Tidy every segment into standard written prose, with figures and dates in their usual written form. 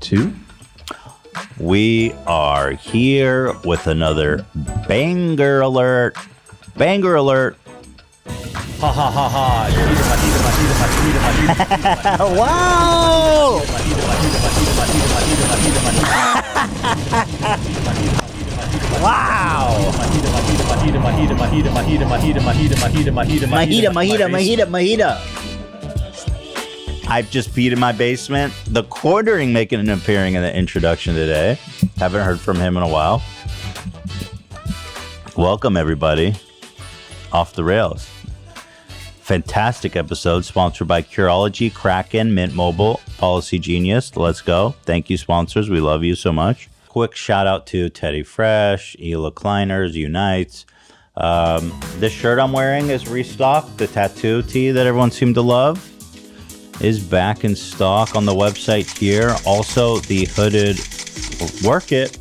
2. We are here with another banger alert. Banger alert. Ha ha ha ha. Wow! Wow! Mahita. I've just peed in my basement. The Quartering making an appearing in the introduction today. Haven't heard from him in a while. Welcome, everybody. Off the Rails. Fantastic episode sponsored by Curology, Kraken, Mint Mobile, Policy Genius. Let's go. Thank you, sponsors. We love you so much. Quick shout out to Teddy Fresh, Ela Kleiners, Unites. This shirt I'm wearing is restocked. The tattoo tee that everyone seemed to love is back in stock on the website here. Also, the hooded, work it.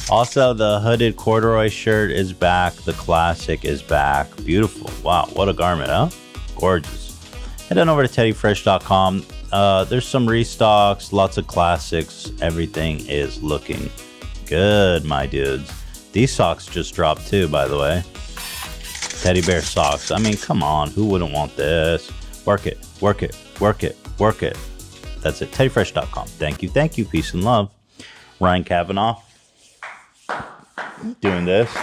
Also, the hooded corduroy shirt is back. The classic is back. Beautiful. Wow, what a garment, huh? Gorgeous. Head on over to teddyfresh.com. There's some restocks, lots of classics. Everything is looking good, my dudes. These socks just dropped too, by the way. Teddy bear socks. I mean, come on. Who wouldn't want this? Work it. That's it. teddyfresh.com. Thank you. Peace and love. Ryan Kavanaugh doing this.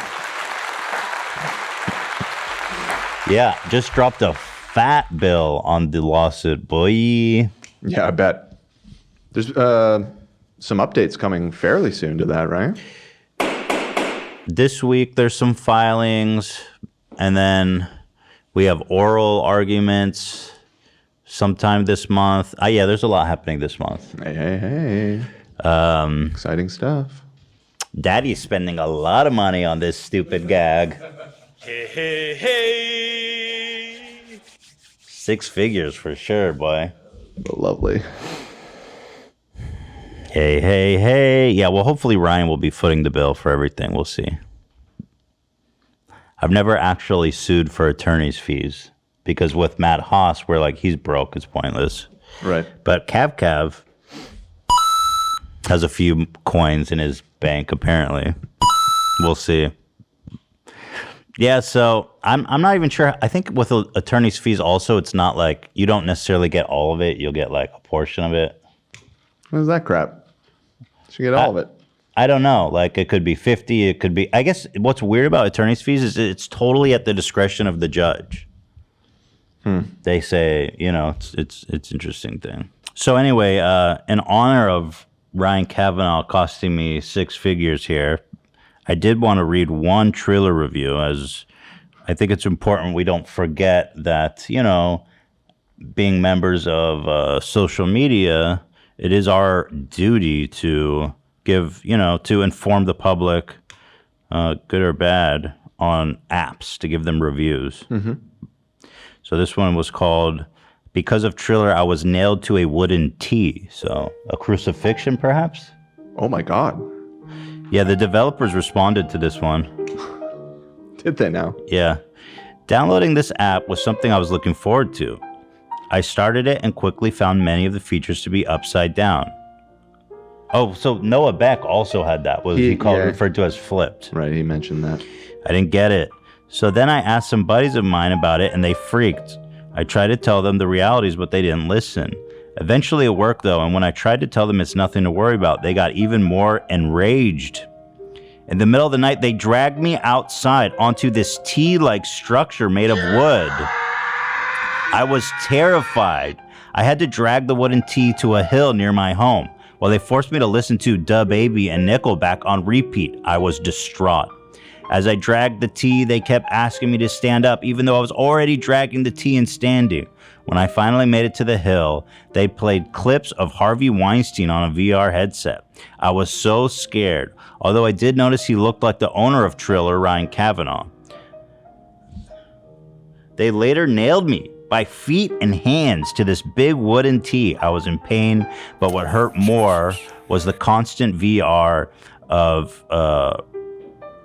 Yeah, just dropped a fat bill on the lawsuit, boy. Yeah, I bet. There's some updates coming fairly soon to that, right? This week, there's some filings, and then we have oral arguments sometime this month. Yeah, there's a lot happening this month. Hey. Exciting stuff. Daddy's spending a lot of money on this stupid gag. Hey. 6 figures for sure, boy. Lovely. Hey. Yeah, well, hopefully Ryan will be footing the bill for everything. We'll see. I've never actually sued for attorney's fees because with Matt Haas, we're like, he's broke. It's pointless. Right. But Cav has a few coins in his bank, apparently. We'll see. Yeah, so I'm not even sure. I think with attorney's fees also, it's not like you don't necessarily get all of it. You'll get like a portion of it. What is that crap? You get all of it. I don't know. Like it could be 50. It could be. I guess what's weird about attorney's fees is it's totally at the discretion of the judge. They say, it's interesting thing. So anyway, in honor of Ryan Kavanaugh costing me 6 figures here, I did want to read one Triller review, as I think it's important we don't forget that, being members of social media, it is our duty to give, to inform the public, good or bad, on apps, to give them reviews. Mm-hmm. So this one was called, "Because of Triller, I was nailed to a wooden T." So a crucifixion, perhaps? Oh, my God. Yeah, the developers responded to this one. Did they now? Yeah. "Downloading this app was something I was looking forward to. I started it and quickly found many of the features to be upside down." Oh, so Noah Beck also had that. Referred to as flipped. Right, he mentioned that. I didn't get it. So then I asked some buddies of mine about it and they freaked. I tried to tell them the realities, but they didn't listen. Eventually it worked though, and when I tried to tell them it's nothing to worry about, they got even more enraged. In the middle of the night, they dragged me outside onto this T-like structure made of wood. I was terrified. I had to drag the wooden T to a hill near my home, while they forced me to listen to Da Baby and Nickelback on repeat. I was distraught. As I dragged the T, they kept asking me to stand up, even though I was already dragging the T and standing. When I finally made it to the hill, they played clips of Harvey Weinstein on a VR headset. I was so scared, although I did notice he looked like the owner of Triller, Ryan Kavanaugh. They later nailed me by feet and hands to this big wooden T. I was in pain, but what hurt more was the constant VR of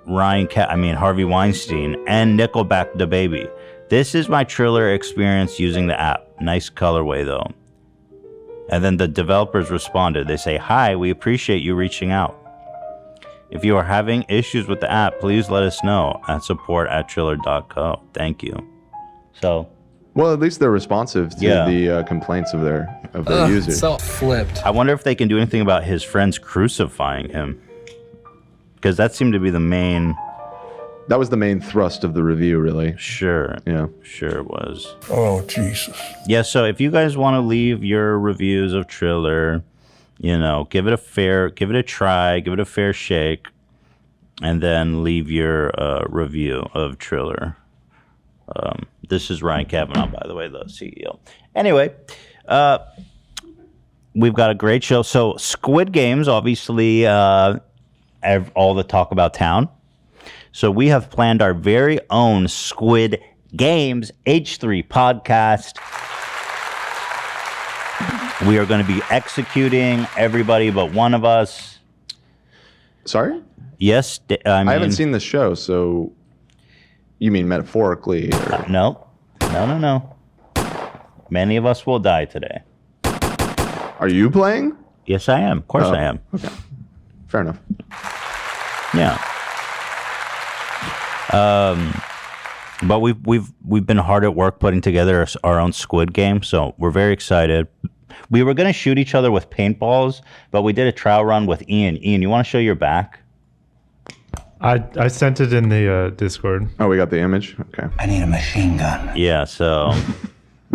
Harvey Weinstein and Nickelback Da Baby. This is my Triller experience using the app. Nice colorway though. And then the developers responded. They say, "Hi, we appreciate you reaching out. If you are having issues with the app, please let us know at support@triller.co. Thank you." So, Well, at least they're responsive to the complaints of their users. It's all flipped. I wonder if they can do anything about his friends crucifying him. Because that seemed to be the main... That was the main thrust of the review, really. Sure. Yeah. Sure it was. Oh, Jesus. Yeah, so if you guys want to leave your reviews of Triller, you know, give it a try, give it a fair shake, and then leave your review of Triller. This is Ryan Kavanaugh, by the way, the CEO. Anyway, we've got a great show. So Squid Games, obviously, all the talk about town. So we have planned our very own Squid Games H3 podcast. We are going to be executing everybody but one of us. Sorry? Yes, I haven't seen the show, so you mean metaphorically? Or... No. Many of us will die today. Are you playing? Yes, I am. Of course I am. Okay. Fair enough. Yeah. But we've been hard at work putting together our own Squid Game, so we're very excited. We were going to shoot each other with paintballs, but we did a trial run with Ian. Ian, you want to show your back? I sent it in the Discord. Oh, we got the image? Okay. I need a machine gun. Yeah, so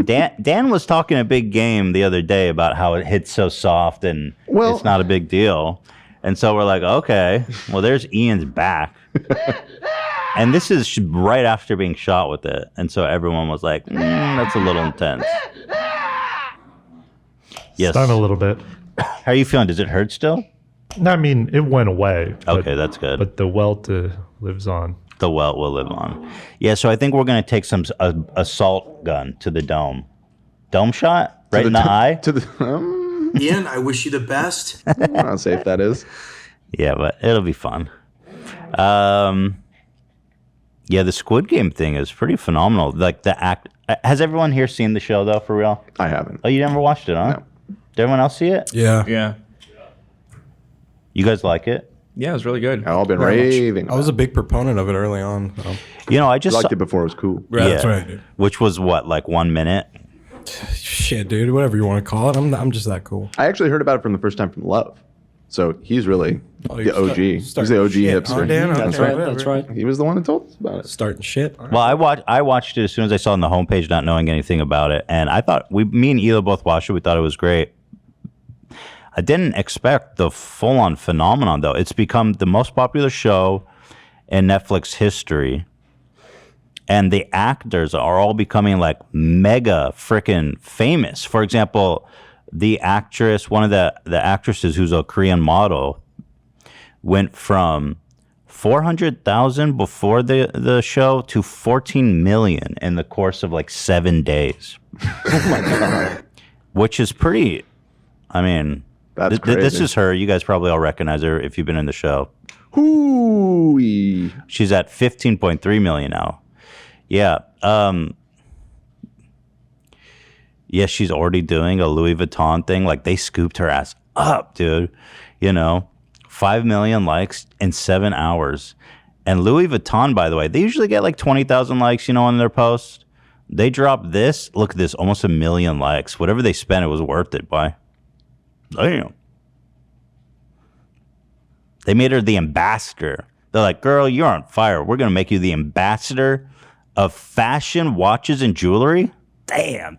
Dan was talking a big game the other day about how it hits so soft and it's not a big deal. And so we're like, okay, well, there's Ian's back. And this is right after being shot with it. And so everyone was like, that's a little intense. Yes. Stun a little bit. How are you feeling? Does it hurt still? No, I mean, it went away. Okay, that's good. But the welt lives on. The welt will live on. Yeah, so I think we're going to take some assault gun to the dome. Dome shot? Right in the eye? To the... Ian, I wish you the best. I don't know how safe that is. Yeah, but it'll be fun. Yeah, the Squid Game thing is pretty phenomenal. Like the act. Has everyone here seen the show though? For real? I haven't. Oh, you never watched it, huh? No. Did everyone else see it? Yeah. Yeah. You guys like it? Yeah, it was really good. I've all been Very much. raving. I was a big proponent of it early on. So. You know, I I just liked it before it was cool. Yeah, that's right, dude. Which was what, like 1 minute? Shit, dude. Whatever you want to call it. I'm just that cool. I actually heard about it from the first time from Love. So he's really the OG. He's the OG hipster. Dan, That's okay, right. whatever. That's right. He was the one that told us about it. Starting shit. Well, I watched it as soon as I saw it on the homepage, not knowing anything about it, and I thought me and Ela both watched it. We thought it was great. I didn't expect the full-on phenomenon, though. It's become the most popular show in Netflix history, and the actors are all becoming like mega freaking famous. For example, the actress, one of the actresses who's a Korean model, went from 400,000 before the show to 14 million in the course of like 7 days. Oh my God. Which is pretty, I mean, That's this crazy. is her. You guys probably all recognize her if you've been in the show. Hooey. She's at 15.3 million now. Yeah. Yeah, she's already doing a Louis Vuitton thing. Like, they scooped her ass up, dude. You know, 5 million likes in 7 hours. And Louis Vuitton, by the way, they usually get like 20,000 likes, you know, on their post. They dropped this. Look at this, almost 1 million likes. Whatever they spent, it was worth it, boy. Damn. They made her the ambassador. They're like, girl, you're on fire. We're going to make you the ambassador of fashion, watches, and jewelry. Damn.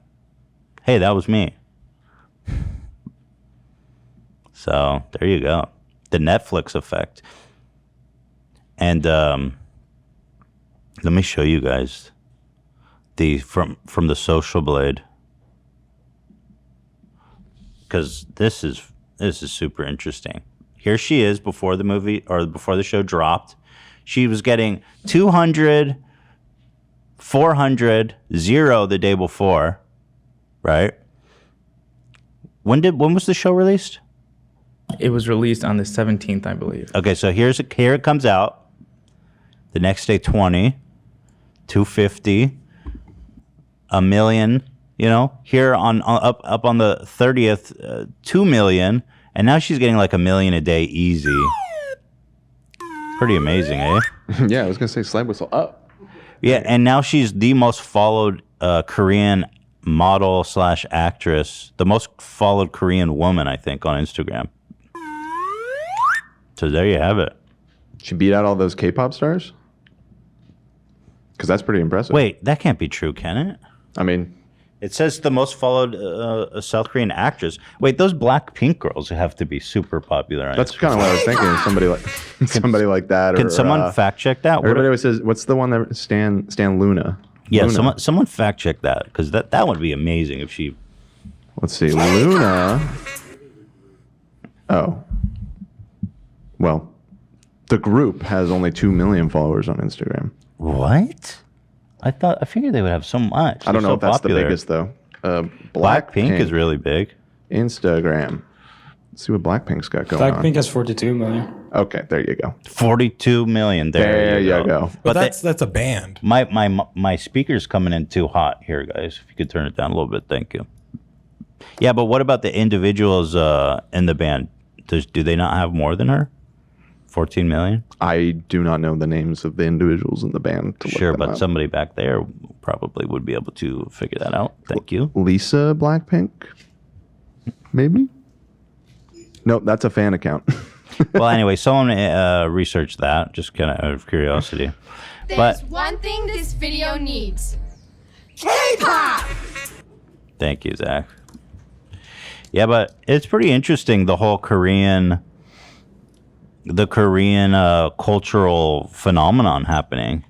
Hey, that was me. So there you go. The Netflix effect. And let me show you guys the from the Social Blade, because this is super interesting. Here she is before the movie or before the show dropped. She was getting 200, 400, 0 the day before, right? When was the show released? It was released on the 17th, I believe. Okay, so here it comes out. The next day, 20, 250, 1 million, You know, here on up on the 30th, 2 million, and now she's getting like $1 million a day easy. Pretty amazing, eh? Yeah, I was gonna say slide whistle up. Yeah, and now she's the most followed Korean model / actress, the most followed Korean woman, I think, on Instagram. So there you have it. She beat out all those K-pop stars. Because that's pretty impressive. Wait, that can't be true, can it? I mean, It says the most followed South Korean actress. Wait, those Blackpink girls have to be super popular. On that's Instagram. kind of what I was thinking. Somebody like that. Can or, someone fact check that? Everybody always says, "What's the one that Stan Luna?" Yeah, Luna. someone fact check that because that would be amazing if she. Let's see, Luna. Oh, well, the group has only 2 million followers on Instagram. What? I figured they would have so much. I don't They're know so if that's popular. the biggest though. Blackpink is really big. Instagram. Let's see what Blackpink's got going Blackpink has 42 million. on. Okay, there you go. 42 million. There you go. But But that's a band. my speaker's coming in too hot here, guys. If you could turn it down a little bit, thank you. Yeah, but what about the individuals in the band? Do they not have more than her? 14 million? I do not know the names of the individuals in the band. To Sure, look them but up. somebody back there probably would be able to figure that out. Thank you. Lisa Blackpink, maybe. Nope, that's a fan account. Well, anyway, someone researched that, just kind of out of curiosity. There's But one thing this video needs. K-pop! thank you, Zach. Yeah, but it's pretty interesting, the whole Korean cultural phenomenon happening.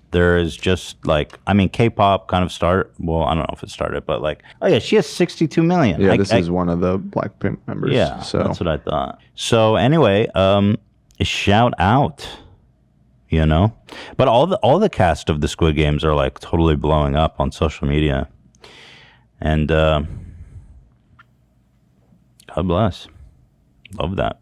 There is just like, I mean, K-pop kind of well, I don't know if it started, but like, oh yeah, she has 62 million. Yeah, this is one of the Blackpink members. Yeah, so that's what I thought. So anyway, shout out, you know. But all the cast of the Squid Games are like totally blowing up on social media, and God bless. Love that.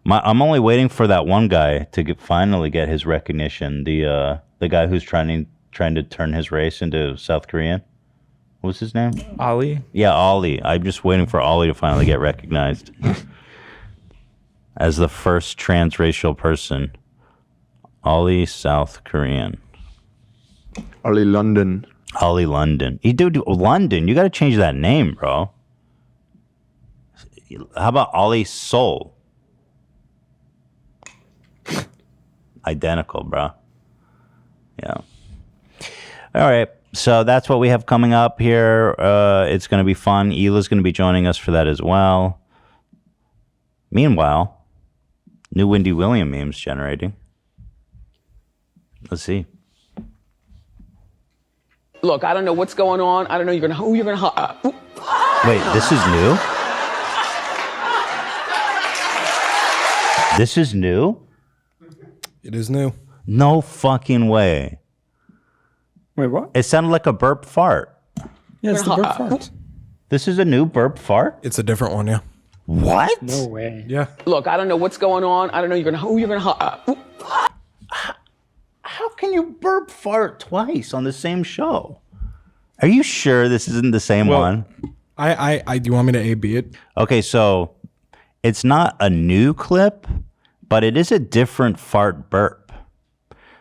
I'm only waiting for that one guy to finally get his recognition. The guy who's trying to turn his race into South Korean. What's his name? Ali. Yeah, Ollie. I'm just waiting for Ollie to finally get recognized as the first transracial person. Ollie, South Korean. Ollie London. Ollie London. Dude, London. You got to change that name, bro. How about Ollie Seoul? Identical, bro. Yeah. All right. So that's what we have coming up here. It's going to be fun. Hila's going to be joining us for that as well. Meanwhile, new Wendy Williams memes generating. Let's see. Look, I don't know what's going on. I don't know who you're gonna. Wait, this is new? This is new? It is new. No fucking way. Wait, what? It sounded like a burp fart. Yeah, it's the burp fart. This is a new burp fart? It's a different one, yeah. What? No way. Yeah. Look, I don't know what's going on. I don't know who you're gonna. How can you burp fart twice on the same show? Are you sure this isn't the same one? I do you want me to A/B it? Okay, so it's not a new clip, but it is a different fart burp.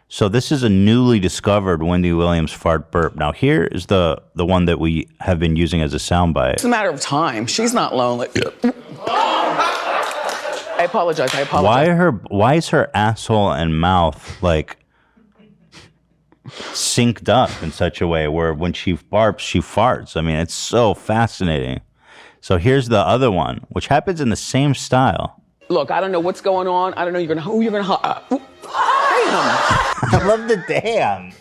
So this is a newly discovered Wendy Williams fart burp. Now here is the one that we have been using as a soundbite. It's a matter of time. She's not lonely. I apologize. Why is her asshole and mouth like synced up in such a way where when she barps, she farts? I mean, it's so fascinating. So here's the other one, which happens in the same style. Look, I don't know what's going on. I don't know who you're gonna. Damn. I love the damn.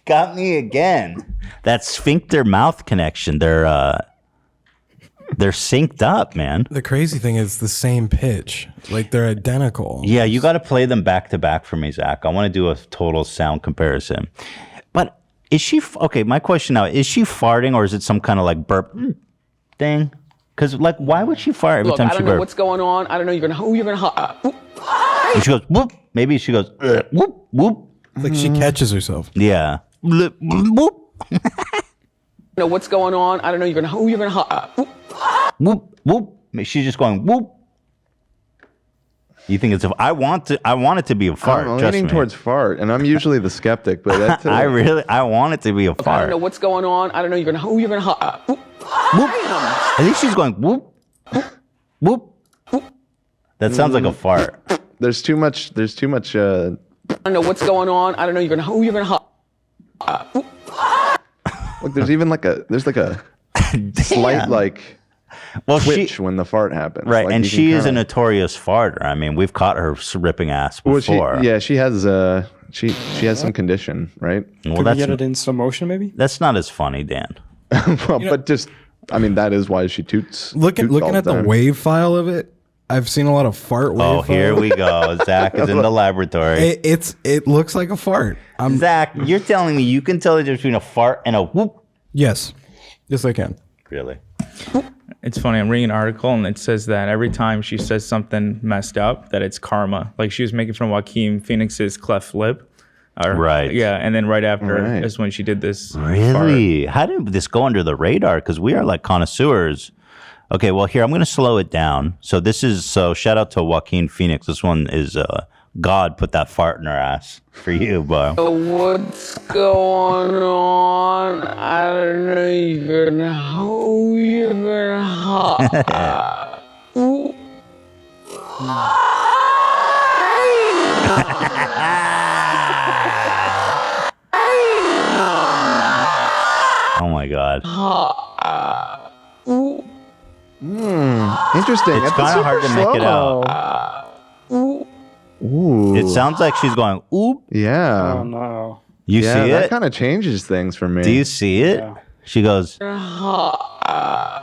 Got me again. That sphincter mouth connection. They're synced up, man. The crazy thing is the same pitch. Like they're identical. Yeah, you got to play them back to back for me, Zach. I want to do a total sound comparison. But is she okay? My question now: is she farting, or is it some kind of like burp thing? Because like, why would she fart every Look, time I she don't know burps? what's going on. I don't know who you're gonna. And she goes whoop. Maybe she goes whoop whoop. Like she catches herself. Yeah. Whoop. know what's going on. I don't know who you're gonna. Whoop, whoop. She's just going whoop. You think it's I want it to be a fart. I'm trust leaning me. towards fart, and I'm usually the skeptic, but that's I want it to be a I don't fart. know what's going on. I don't know who you're gonna. Whoop. I think she's going whoop, whoop. That sounds like a fart. There's too much. I don't know what's going on. I don't know who you're gonna. Look, there's even like a slight like twitch when the fart happens. Right, Like and you can she is a kinda- notorious farter. I mean, we've caught her ripping ass Well, before. she has she has some condition, right? Well, Could we that's get it in slow motion, maybe? that's not as funny, Dan. Well, but just I mean that is why she toots. Looking toots all at the time. wave file of it, I've seen a lot of fart wave. Oh, here we go. Zach is in the laboratory. It looks like a fart. Zach, you're telling me you can tell the difference between a fart and a whoop? Yes, I can. Really? It's funny. I'm reading an article and it says that every time she says something messed up, that it's karma. Like she was making fun of Joaquin Phoenix's cleft lip. Right. Yeah, and then right after Right. is when she did this. Really? How did this go under the radar? Because we are like connoisseurs. Okay, well, here, I'm going to slow it down. So shout out to Joaquin Phoenix. This one is God put that fart in her ass for you, bro. What's going on? I don't know who you're gonna. Oh, my God. Interesting. It's kind of hard to make it out. Ooh. It sounds like she's going, oop. Yeah. Oh no. You Yeah, see that it? kind of changes things for me. Do you see it? Yeah. She goes, yeah,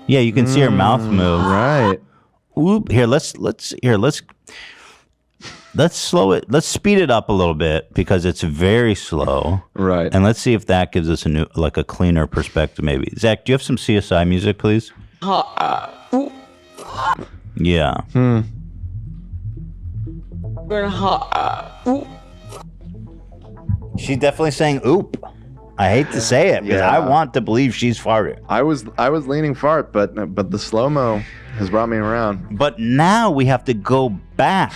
you can see her mouth move. Right. Oop. Here, let's slow it. Let's speed it up a little bit because it's very slow. Right. And let's see if that gives us a cleaner perspective, maybe. Zach, do you have some CSI music, please? Yeah. She's definitely saying oop. I hate to say it because Yeah. I want to believe she's farting. I was leaning fart, but the slow mo has brought me around. But now we have to go back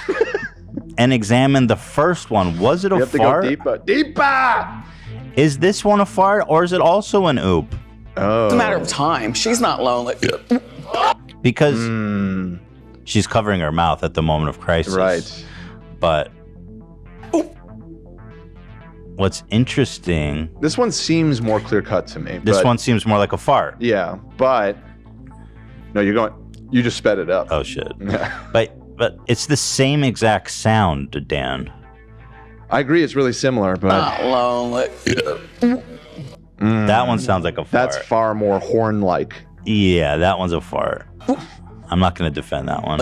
and examine the first one. Was it a You have to fart? go deeper. Deeper. Is this one a fart or is it also an oop? Oh. It's a matter of time. She's not lonely. Because she's covering her mouth at the moment of crisis. Right. But what's interesting, This one seems more clear cut to me. this but- one seems more like a fart. Yeah, but no, you just sped it up. Oh shit. Yeah. But it's the same exact sound, Dan. I agree, it's really similar, but Not lonely. That one sounds like a fart. that's far more horn-like. Yeah, that one's a fart. I'm not going to defend that one.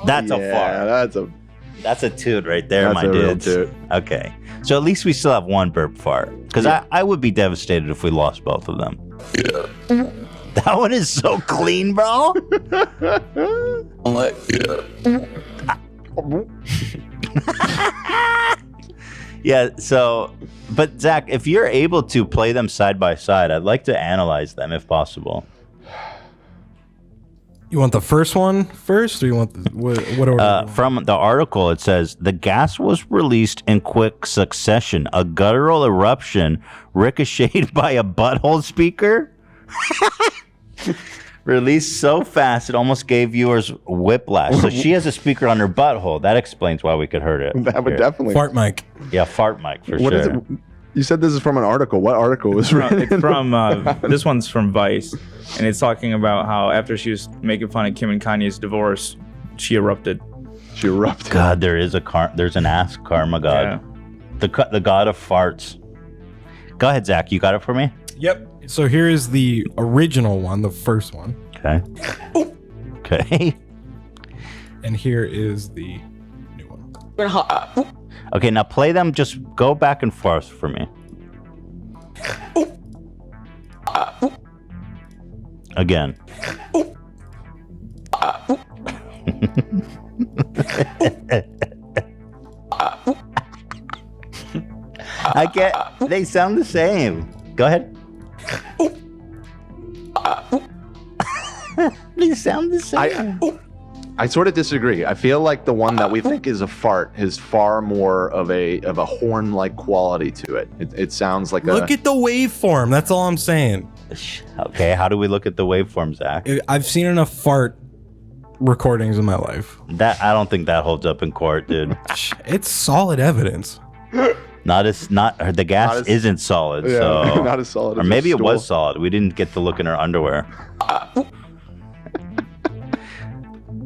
That's a fart. That's a toot right there, That's my a real dudes. toot. Okay. So at least we still have one burp fart. Because I would be devastated if we lost both of them. That one is so clean, bro. Yeah, so, but Zach, if you're able to play them side by side, I'd like to analyze them if possible. You want the first one first, or you want what order? From the article, it says the gas was released in quick succession. A guttural eruption ricocheted by a butthole speaker. Released so fast it almost gave viewers whiplash. So she has a speaker on her butthole. That explains why we could hear it. That would Here. definitely. Fart mic. Yeah, fart mic for What sure. is it? You said this is from an article. What article was written? It's from this one's from Vice, and it's talking about how after she was making fun of Kim and Kanye's divorce, she erupted. She erupted. God, there's an ass karma god. Yeah. The god of farts. Go ahead, Zach. You got it for me? Yep. So here is the original one, the first one, Okay. Okay. and here is the new one. Okay, now play them. Just go back and forth for me. Again. I They sound the same. Go ahead. They sound the same. I sort of disagree. I feel like the one that we think is a fart is far more of a horn-like quality to it. It sounds like Look at the waveform. That's all I'm saying. Okay, how do we look at the waveform, Zach? I've seen enough fart recordings in my life. That I don't think that holds up in court, dude. It's solid evidence. The gas isn't solid, so not as solid. or as maybe a it was stool. solid. We didn't get to look in her underwear.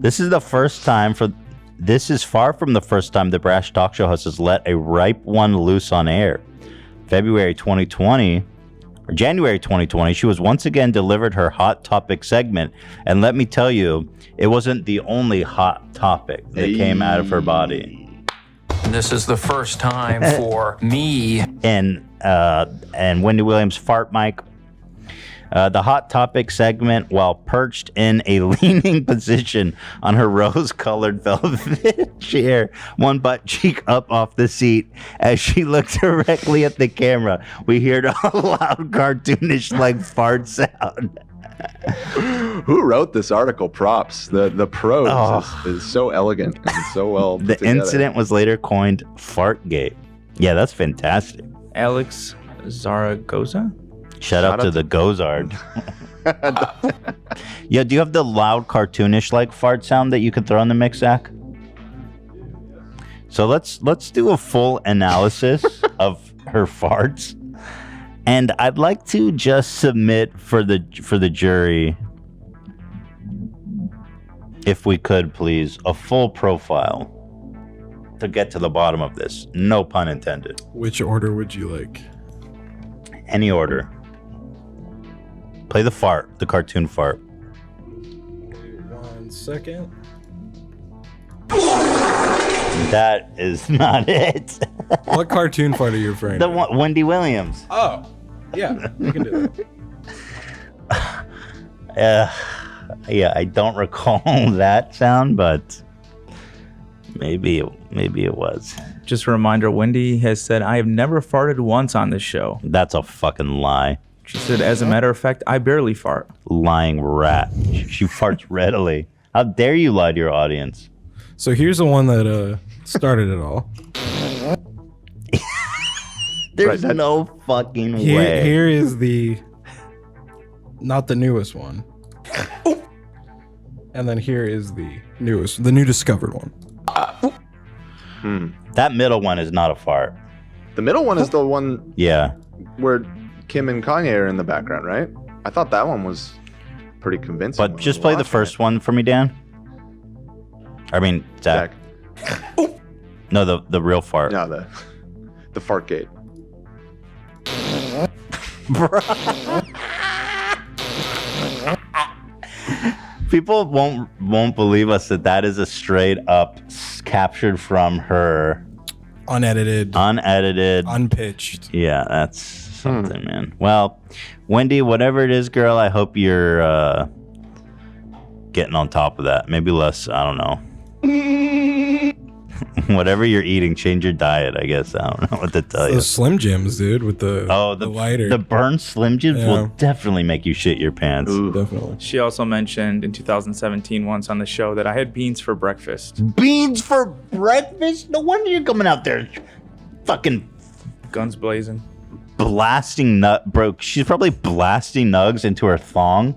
This is far from the first time the brash talk show host has let a ripe one loose on air. January 2020, she was once again delivered her hot topic segment, and let me tell you, it wasn't the only hot topic that came out of her body. This is the first time for me. And Wendy Williams fart mic. The hot topic segment, while perched in a leaning position on her rose-colored velvet chair, one butt cheek up off the seat, as she looked directly at the camera, we heard a loud cartoonish-like fart sound. Who wrote this article? Props. The prose is so elegant and so well The put together. incident was later coined Fartgate. Yeah, that's fantastic. Alex Zaragoza? Shout out to the Gozard. Yeah, do you have the loud cartoonish like fart sound that you could throw in the mix, Zach? So let's do a full analysis of her farts. And I'd like to just submit for the jury, if we could please, a full profile to get to the bottom of this. No pun intended. Which order would you like? Any order. Play the fart, the cartoon fart. 1 second. That is not it. What cartoon fart are you referring The to? one, Wendy Williams. Oh, yeah, you can do that. Yeah, I don't recall that sound, but maybe it was. Just a reminder, Wendy has said, I have never farted once on this show. That's a fucking lie. She said, as a matter of fact, I barely fart. Lying rat. She farts readily. How dare you lie to your audience? So here's the one that started it all. There's no fucking way. Here is not the newest one. And then here is the new discovered one. That middle one is not a fart. The middle one is the one Yeah. where Kim and Kanye are in the background, right? I thought that one was pretty convincing. But just play the first one for me, Dan. I mean, Zach. No, the real fart. No, the fart gate. People won't believe us that is a straight up captured from her Unedited, unpitched. Yeah, that's something, man. Well, Wendy, whatever it is, girl, I hope you're getting on top of that. Maybe less, I don't know. Whatever you're eating, change your diet, I guess. I don't know what to tell you. Those Slim Jims, dude, with the lighter. The burnt Slim Jims Yeah. will definitely make you shit your pants. Ooh. Definitely. She also mentioned in 2017 once on the show that I had beans for breakfast. Beans for breakfast? No wonder you're coming out there fucking Guns blazing. blasting bro. She's probably blasting nugs into her thong.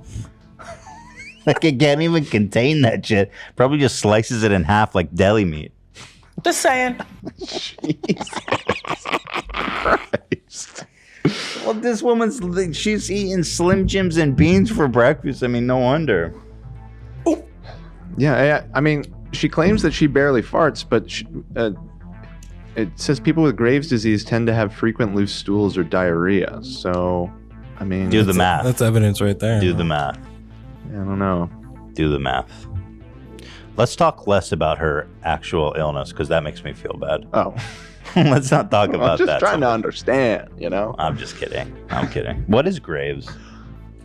Like it can't even contain that shit. Probably just slices it in half like deli meat. Just saying. Christ. Well, this she's eating Slim Jims and beans for breakfast. I mean, no wonder. Yeah, I mean, she claims that she barely farts, but it says people with Graves' disease tend to have frequent loose stools or diarrhea. So, I mean, Do the math. That's evidence right there. Do the math. I don't know. Do the math. Let's talk less about her actual illness because that makes me feel bad. Oh, Let's not talk about I'm just that. trying to understand, you know? I'm just kidding. I'm kidding. What is Graves?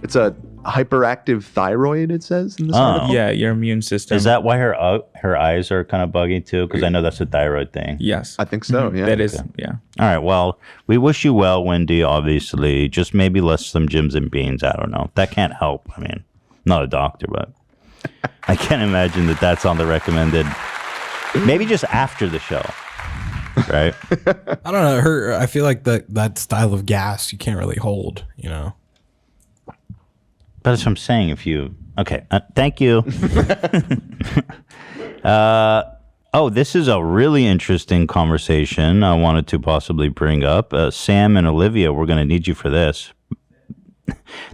It's a hyperactive thyroid, it says in this article. Yeah, your immune system. Is that why her eyes are kind of buggy too? Because I know that's a thyroid thing. Yes. I think so, yeah. That is, yeah. All right. Well, we wish you well, Wendy, obviously. Just maybe less some Jims and beans. I don't know. That can't help. I mean, not a doctor, but I can't imagine that that's on the recommended. Maybe just after the show. Right? I don't know. I feel like that style of gas you can't really hold, you know? But that's what I'm saying. If you okay, thank you. This is a really interesting conversation. I wanted to possibly bring up Sam and Olivia. We're going to need you for this.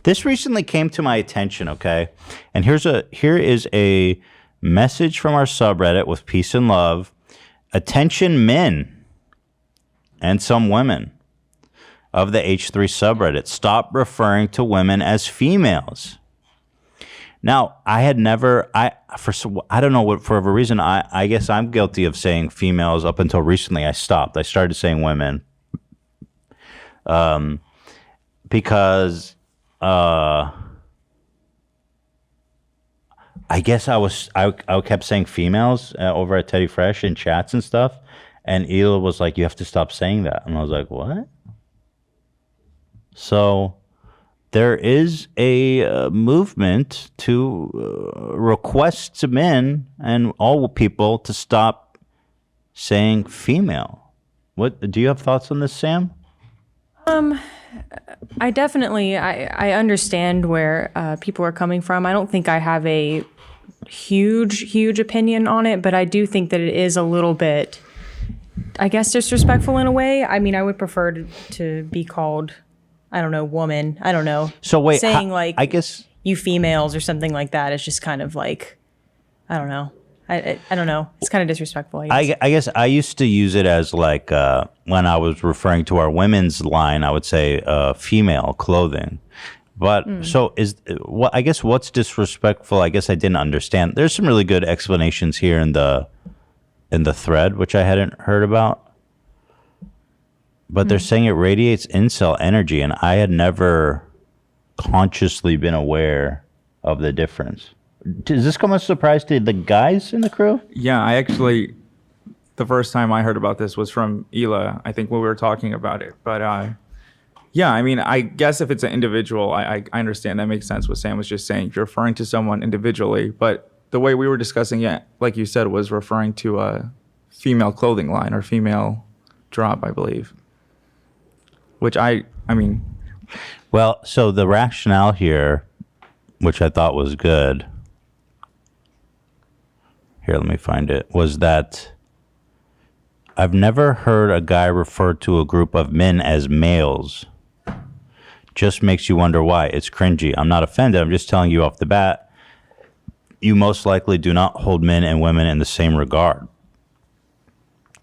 This recently came to my attention. Okay, and here is a message from our subreddit with peace and love. Attention, men and some women of the H3 subreddit, stop referring to women as females. Now, I don't know what, for whatever reason, I guess I'm guilty of saying females up until recently. I stopped. I started saying women. Because I guess I kept saying females over at Teddy Fresh in chats and stuff. And Hila was like, you have to stop saying that. And I was like, what? So there is a movement to request to men and all people to stop saying female. What do you have thoughts on this, Sam? I definitely I understand where people are coming from. I don't think I have a huge opinion on it, but I do think that it is a little bit, I guess, disrespectful in a way. I mean, I would prefer to be called, I don't know, woman. I don't know. So wait, saying like, I guess you females or something like that is just kind of like, I don't know. I don't know. It's kind of disrespectful. I guess I used to use it as like when I was referring to our women's line, I would say female clothing. But so I guess what's disrespectful? I guess I didn't understand. There's some really good explanations here in the thread, which I hadn't heard about. But they're saying it radiates incel energy, and I had never consciously been aware of the difference. Does this come as a surprise to the guys in the crew? Yeah, I actually, the first time I heard about this was from Hila, I think when we were talking about it. But yeah, I mean, I guess if it's an individual, I understand. That makes sense what Sam was just saying. You're referring to someone individually, but the way we were discussing it, like you said, was referring to a female clothing line or female drop, I believe. Which I mean. Well, so the rationale here, which I thought was good, here, let me find it, was that I've never heard a guy refer to a group of men as males. Just makes you wonder why. It's cringy. I'm not offended. I'm just telling you off the bat, you most likely do not hold men and women in the same regard.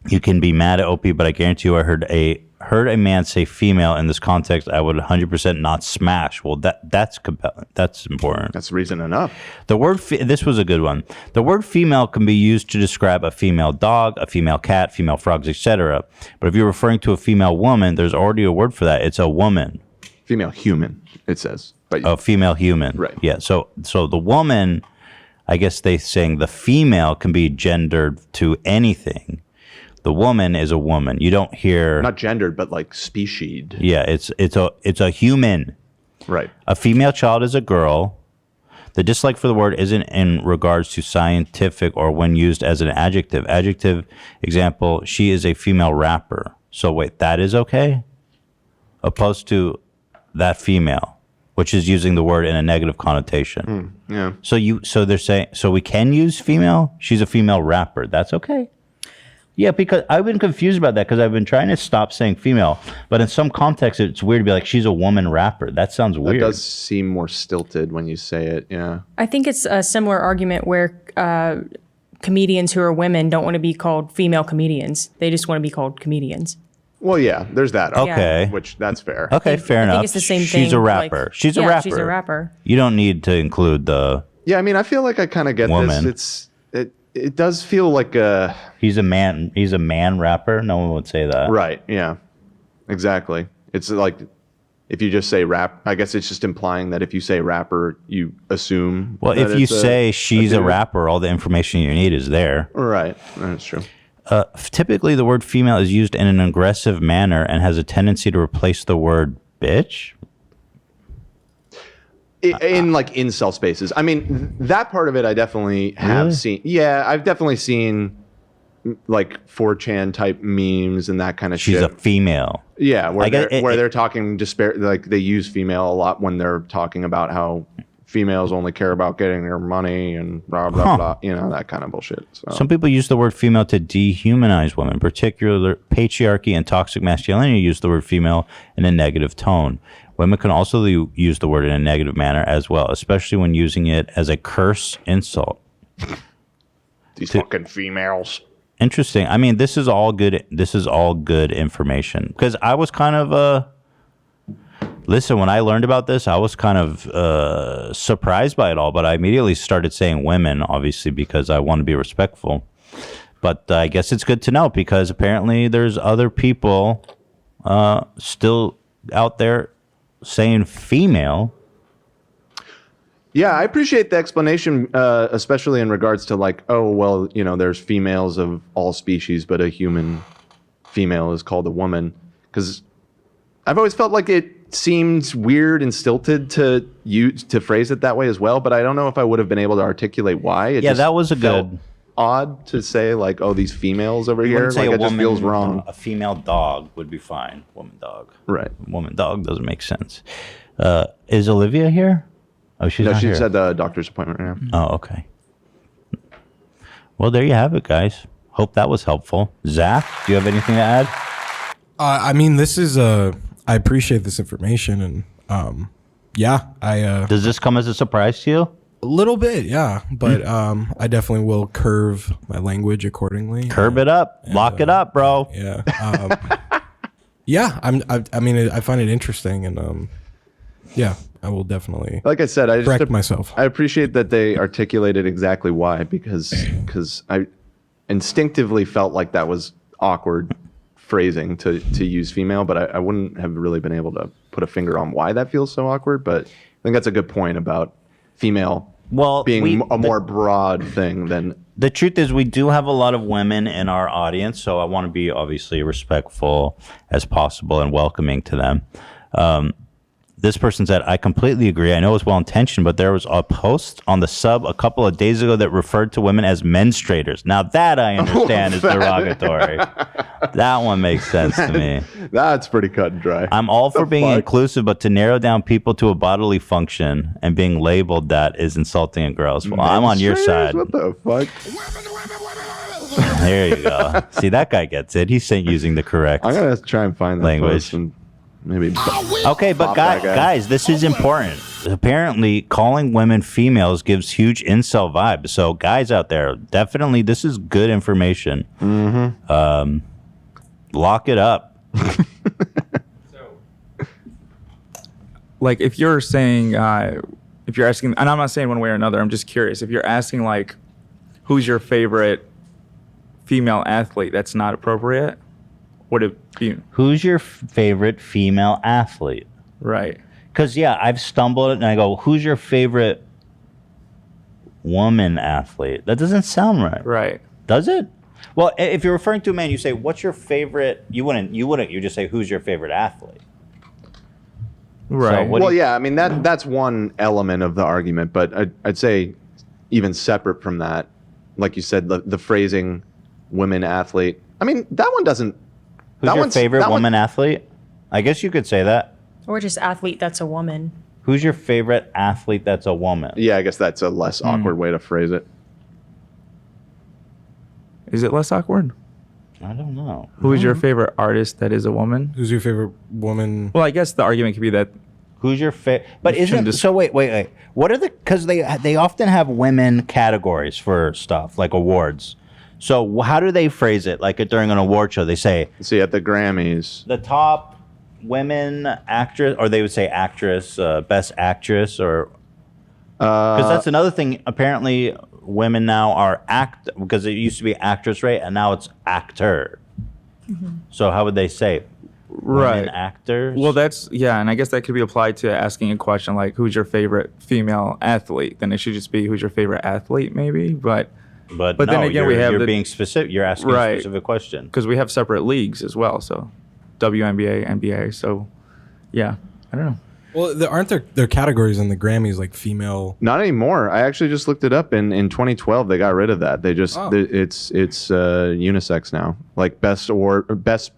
You can be mad at OP, but I guarantee you I heard a man say female in this context, I would 100% not smash. Well, that's compelling. That's important. That's reason enough. The word, this was a good one. The word female can be used to describe a female dog, a female cat, female frogs, etc. But if you're referring to a female woman, there's already a word for that. It's a woman. Female human, it says. But a female human. Right. Yeah. So the woman, I guess they saying the female can be gendered to anything. The woman is a woman. You don't hear not gendered, but like specied. Yeah, it's a human. Right. A female child is a girl. The dislike for the word isn't in regards to scientific or when used as an adjective. Adjective example, she is a female rapper. So wait, that is okay? Opposed to that female, which is using the word in a negative connotation. Yeah. So they're saying we can use female? She's a female rapper. That's okay. Yeah, because I've been confused about that because I've been trying to stop saying female, but in some context, it's weird to be like, she's a woman rapper. That sounds weird. It does seem more stilted when you say it, yeah. I think it's a similar argument where comedians who are women don't want to be called female comedians. They just want to be called comedians. Well, yeah, there's that. Okay. Which, that's fair. Okay, fair enough. I think it's the same thing. She's a rapper. Like, she's a rapper. She's a rapper. You don't need to include the Yeah, I mean, I feel like I kind of get woman. this. It does feel like a... He's a man rapper. No one would say that. Right, yeah. Exactly. It's like if you just say rap, I guess it's just implying that if you say rapper, you assume. Well, that if you it's say she's a dude. rapper, all the information you need is there. Right, that's true. Typically, the word female is used in an aggressive manner and has a tendency to replace the word bitch. In like incel spaces. I mean, that part of it I definitely have Really? seen. Yeah, I've definitely seen like 4chan type memes and that kind of She's shit. a female. Yeah, where I get they're, it- where it- they're talking like they use female a lot when they're talking about how females only care about getting their money and blah blah Huh. blah. You know, that kind of bullshit. So. Some people use the word female to dehumanize women. Particular patriarchy and toxic masculinity use the word female in a negative tone. Women can also use the word in a negative manner as well, especially when using it as a curse insult. These fucking females. Interesting. I mean, this is all good. This is all good information because I was kind of listen, when I learned about this, I was kind of surprised by it all, but I immediately started saying women, obviously, because I want to be respectful. But I guess it's good to know because apparently there's other people still out there saying female. Yeah, I appreciate the explanation, especially in regards to like, oh, well, you know, there's females of all species, but a human female is called a woman. Because I've always felt like it seems weird and stilted to phrase it that way as well, but I don't know if I would have been able to articulate why. It Yeah, just that was a felt good. odd to say like, oh, these females over You here. wouldn't say Like a it just woman, feels wrong. A female dog would be fine. Woman dog. Right. Woman dog doesn't make sense. Is Olivia here? Oh, she's No, not she here. said the doctor's appointment right now. Oh, okay. Well, there you have it, guys. Hope that was helpful. Zach, do you have anything to add? I mean, this is I appreciate this information, and yeah, Does this come as a surprise to you? a little bit, yeah, but I definitely will curve my language accordingly. Curb it up, lock it up, bro. Yeah, yeah. I mean, I find it interesting, and yeah, I will definitely. Like I said, I just correct myself. I appreciate that they articulated exactly why because I instinctively felt like that was awkward phrasing to use female, but I wouldn't have really been able to put a finger on why that feels so awkward. But I think that's a good point about female being a more broad thing than. The truth is, we do have a lot of women in our audience, so I want to be obviously respectful as possible and welcoming to them. This person said, I completely agree. I know it's well-intentioned, but there was a post on the sub a couple of days ago that referred to women as menstruators. Now that I understand is derogatory. That one makes sense to me. That's pretty cut and dry. I'm all for being inclusive, but to narrow down people to a bodily function and being labeled that is insulting and gross. Well, I'm on your side. What the fuck? There you go. See, that guy gets it. He's using the correct I'm gonna try and find that language. post and maybe. Okay, but pop that guy. guys, this is important. Apparently, calling women females gives huge incel vibes. So, guys out there, definitely, this is good information. Mm-hmm. Lock it up. Like if you're saying, if you're asking, and I'm not saying one way or another, I'm just curious. If you're asking like, who's your favorite female athlete, that's not appropriate. Would it be? Who's your favorite female athlete? Right. Because, yeah, I've stumbled and I go, who's your favorite woman athlete? That doesn't sound right. Right. Does it? Well, if you're referring to a man, you say, what's your favorite? You wouldn't. You just say, who's your favorite athlete? Right. So what Well, yeah, I mean that's one element of the argument, but I'd say even separate from that, like you said, the phrasing "women athlete." I mean that one doesn't. Who's that your one's- favorite that one- woman athlete? I guess you could say that. Or just athlete that's a woman. Who's your favorite athlete that's a woman? Yeah, I guess that's a less awkward way to phrase it. Is it less awkward? I don't know. Who is your favorite artist that is a woman? Who's your favorite woman? Well, I guess the argument could be that. Who's your favorite? But You shouldn't isn't just- so? Wait. What are the? Because they often have women categories for stuff like awards. So how do they phrase it? Like during an award show, they say See, at the Grammys, the top women actress, or they would say actress, best actress, or because that's another thing. Apparently, women now are because it used to be actress, right? And now it's actor. So how would they say? women actors. Well, and I guess that could be applied to asking a question like, who's your favorite female athlete? Then it should just be, who's your favorite athlete, maybe? But no, then again, you're being specific. You're asking a specific question. Because we have separate leagues as well. So WNBA, NBA. So, yeah, I don't know. Well, aren't there categories in the Grammys like female? Not anymore. I actually just looked it up. In 2012, they got rid of that. They just it's unisex now. Like best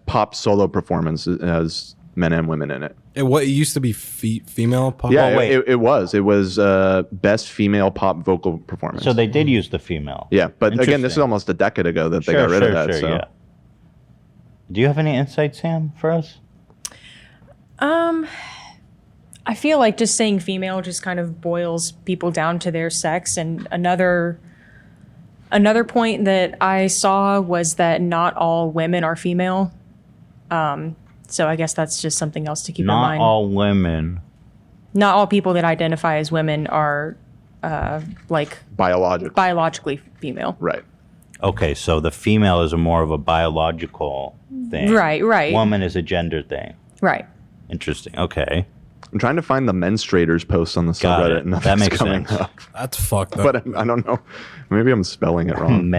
pop solo performance has men and women in it. It used to be female pop. Yeah, it was best female pop vocal performance. So they did use the female. Yeah, but again, this is almost a decade ago that they got rid of that. So. Yeah. Do you have any insight, Sam, for us? I feel like just saying female just kind of boils people down to their sex. And another point that I saw was that not all women are female. So I guess that's just something else to keep in mind. Not all women. Not all people that identify as women are biologically female. Right. Okay, so the female is more of a biological thing. Right. Woman is a gender thing. Right. Interesting. Okay. I'm trying to find the menstruators post on the subreddit. And that makes coming sense. Up. That's fucked up. But I don't know. Maybe I'm spelling it wrong.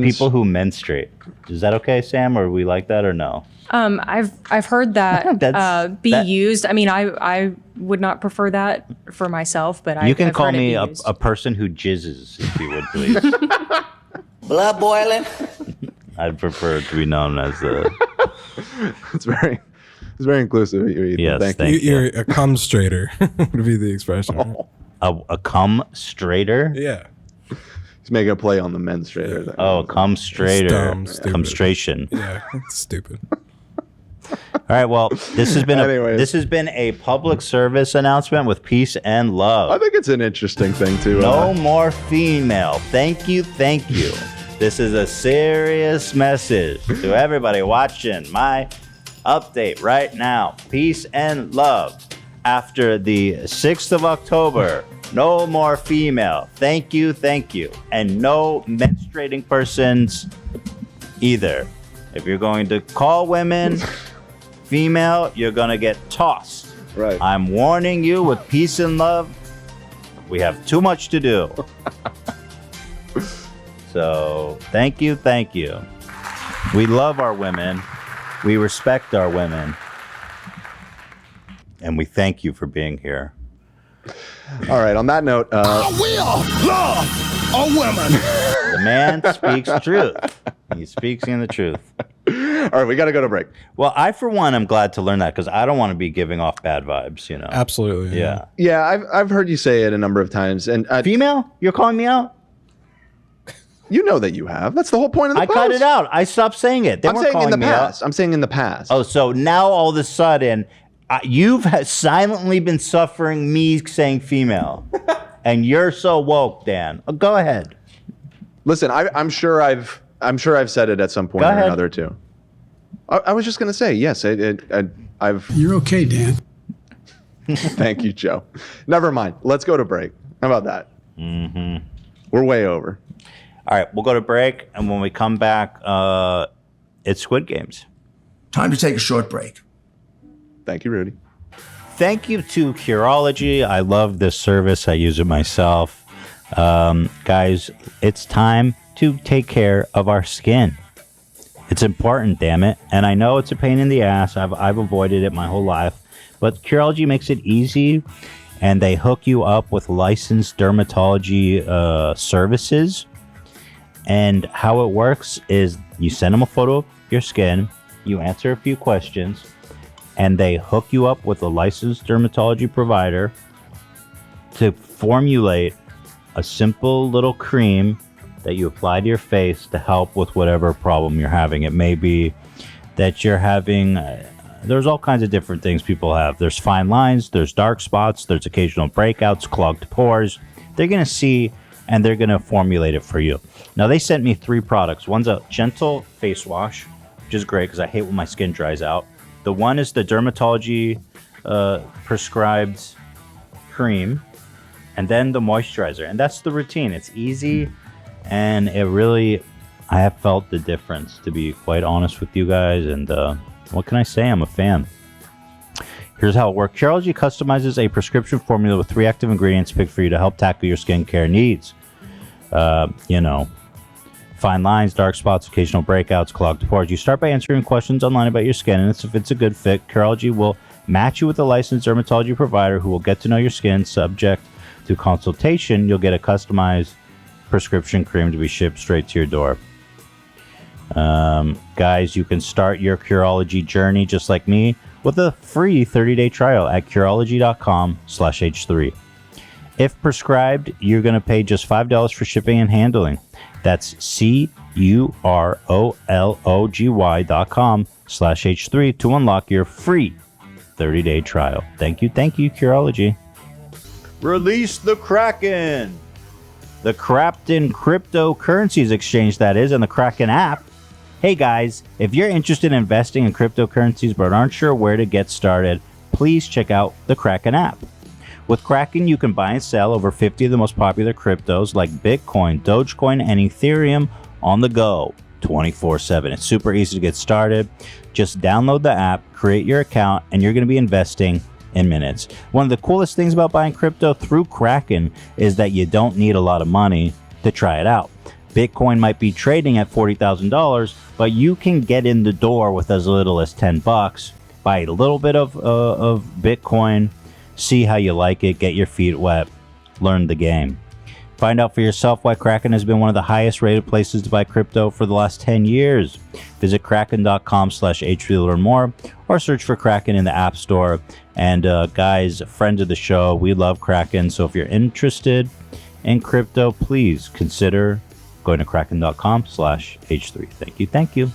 People who menstruate. Is that okay, Sam? Or we like that or no? I've heard that used. I mean, I would not prefer that for myself, but you can call me a person who jizzes, if you would, please. Blood boiling. I'd prefer to be known as a. It's very inclusive. Ethan. Yes, thank you. You're a cum straighter would be the expression. Right? A cum straighter? Yeah. He's making a play on the menstruator. Oh, cum straighter. Dumb, Cumstration. Yeah, it's stupid. All right. Well, this has been a public service announcement with peace and love. I think it's an interesting thing too. No more female. Thank you. This is a serious message to everybody watching my update right now. Peace and love. After the 6th of October, no more female. Thank you. And no menstruating persons either. If you're going to call women female, you're going to get tossed. Right. I'm warning you with peace and love. We have too much to do. So, thank you. We love our women. We respect our women. And we thank you for being here. All right, on that note. I will love a woman. The man speaks truth. He speaks in the truth. All right, we got to go to break. Well, I, for one, am glad to learn that because I don't want to be giving off bad vibes, you know? Absolutely. Yeah. Yeah, I've heard you say it a number of times. And female? You're calling me out? You know that you have. That's the whole point of the post. I cut it out. I stopped saying it. I'm saying in the past. I'm saying in the past. Oh, so now all of a sudden, you've silently been suffering me saying female. And you're so woke, Dan. Go ahead. Listen, I'm sure I've said it at some point or another too. I was just gonna say yes. I've. You're okay, Dan. Thank you, Joe. Never mind. Let's go to break. How about that? Mm-hmm. We're way over. All right, we'll go to break, and when we come back, it's Squid Games. Time to take a short break. Thank you, Rudy. Thank you to Curology. I love this service. I use it myself. Guys, it's time to take care of our skin. It's important, damn it. And I know it's a pain in the ass. I've avoided it my whole life. But Curology makes it easy, and they hook you up with licensed dermatology services. And how it works is you send them a photo of your skin, you answer a few questions, and they hook you up with a licensed dermatology provider to formulate a simple little cream that you apply to your face to help with whatever problem you're having. It may be that you're having, there's all kinds of different things people have. There's fine lines, there's dark spots, there's occasional breakouts, clogged pores. They're going to see and they're going to formulate it for you. Now, they sent me 3 products. One's a gentle face wash, which is great because I hate when my skin dries out. The one is the dermatology prescribed cream, and then the moisturizer. And that's the routine. It's easy, and it really, I have felt the difference, to be quite honest with you guys. And What can I say? I'm a fan. Here's how it works. Curology customizes a prescription formula with 3 active ingredients picked for you to help tackle your skincare needs. Fine lines, dark spots, occasional breakouts, clogged pores. You start by answering questions online about your skin, and if it's a good fit, Curology will match you with a licensed dermatology provider who will get to know your skin. Subject to consultation, you'll get a customized prescription cream to be shipped straight to your door. Guys, you can start your Curology journey just like me with a free 30-day trial at Curology.com/H3. If prescribed, you're going to pay just $5 for shipping and handling. That's Curology.com/H3 to unlock your free 30-day trial. Thank you, Curology. Release the Kraken! The Crapton Cryptocurrencies Exchange, that is, and the Kraken app. Hey guys, if you're interested in investing in cryptocurrencies but aren't sure where to get started, please check out the Kraken app. With Kraken, you can buy and sell over 50 of the most popular cryptos like Bitcoin, Dogecoin, and Ethereum on the go 24/7. It's super easy to get started. Just download the app, create your account, and you're going to be investing in minutes. One of the coolest things about buying crypto through Kraken is that you don't need a lot of money to try it out. Bitcoin might be trading at $40,000, but you can get in the door with as little as $10. Buy a little bit of Bitcoin, see how you like it, get your feet wet, learn the game. Find out for yourself why Kraken has been one of the highest rated places to buy crypto for the last 10 years. Visit kraken.com/H3 to learn more, or search for Kraken in the App Store. And guys, friends of the show, we love Kraken. So if you're interested in crypto, please consider going to kraken.com/H3. Thank you.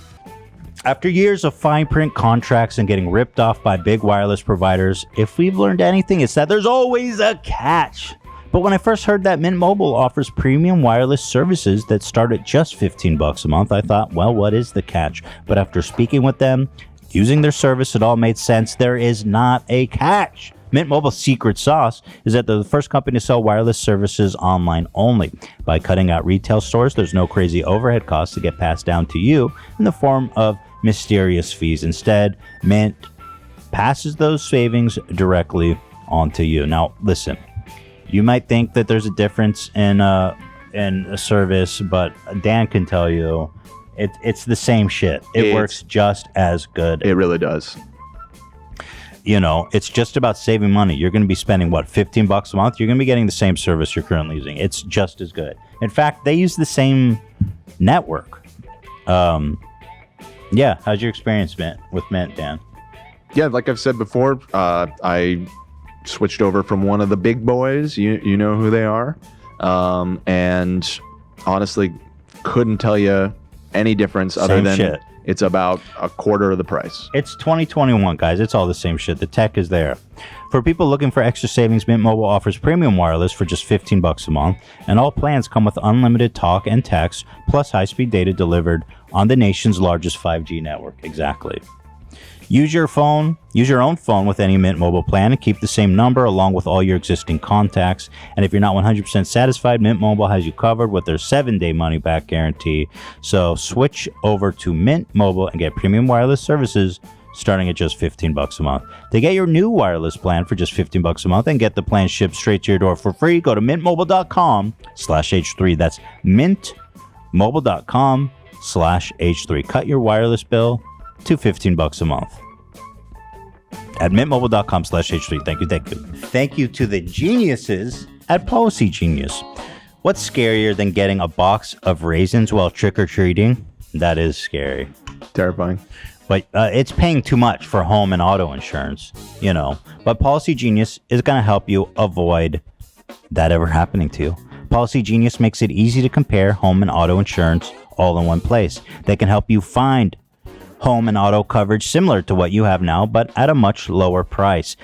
After years of fine print contracts and getting ripped off by big wireless providers, if we've learned anything, it's that there's always a catch. But when I first heard that Mint Mobile offers premium wireless services that start at just $15 a month, I thought, well, what is the catch? But after speaking with them, using their service, it all made sense. There is not a catch. Mint Mobile's secret sauce is that they're the first company to sell wireless services online only. By cutting out retail stores, there's no crazy overhead costs to get passed down to you in the form of mysterious fees. Instead, Mint passes those savings directly onto you. Now, listen, you might think that there's a difference in a service, but Dan can tell you it's the same shit. It works just as good. It really does. You know, it's just about saving money. You're going to be spending, what, $15 a month? You're going to be getting the same service you're currently using. It's just as good. In fact, they use the same network. Yeah, how's your experience with Mint, Dan? Yeah, like I've said before, I switched over from one of the big boys. You know who they are. And honestly, couldn't tell you any difference other than shit. It's about a quarter of the price. It's 2021, guys. It's all the same shit. The tech is there. For people looking for extra savings, Mint Mobile offers premium wireless for just $15 a month, and all plans come with unlimited talk and text, plus high-speed data delivered on the nation's largest 5G network. Exactly. Use your own phone with any Mint Mobile plan and keep the same number along with all your existing contacts. And if you're not 100% satisfied, Mint Mobile has you covered with their 7-day money-back guarantee. So switch over to Mint Mobile and get premium wireless services starting at just $15 a month. To get your new wireless plan for just $15 a month and get the plan shipped straight to your door for free, go to mintmobile.com/H3. That's mintmobile.com/H3. Cut your wireless bill to $15 a month at mintmobile.com/H3. Thank you. Thank you to the geniuses at Policy Genius. What's scarier than getting a box of raisins while trick-or-treating? That is scary. Terrifying. But it's paying too much for home and auto insurance, you know. But Policy Genius is going to help you avoid that ever happening to you. Policy Genius makes it easy to compare home and auto insurance all in one place. They can help you find home and auto coverage similar to what you have now, but at a much lower price.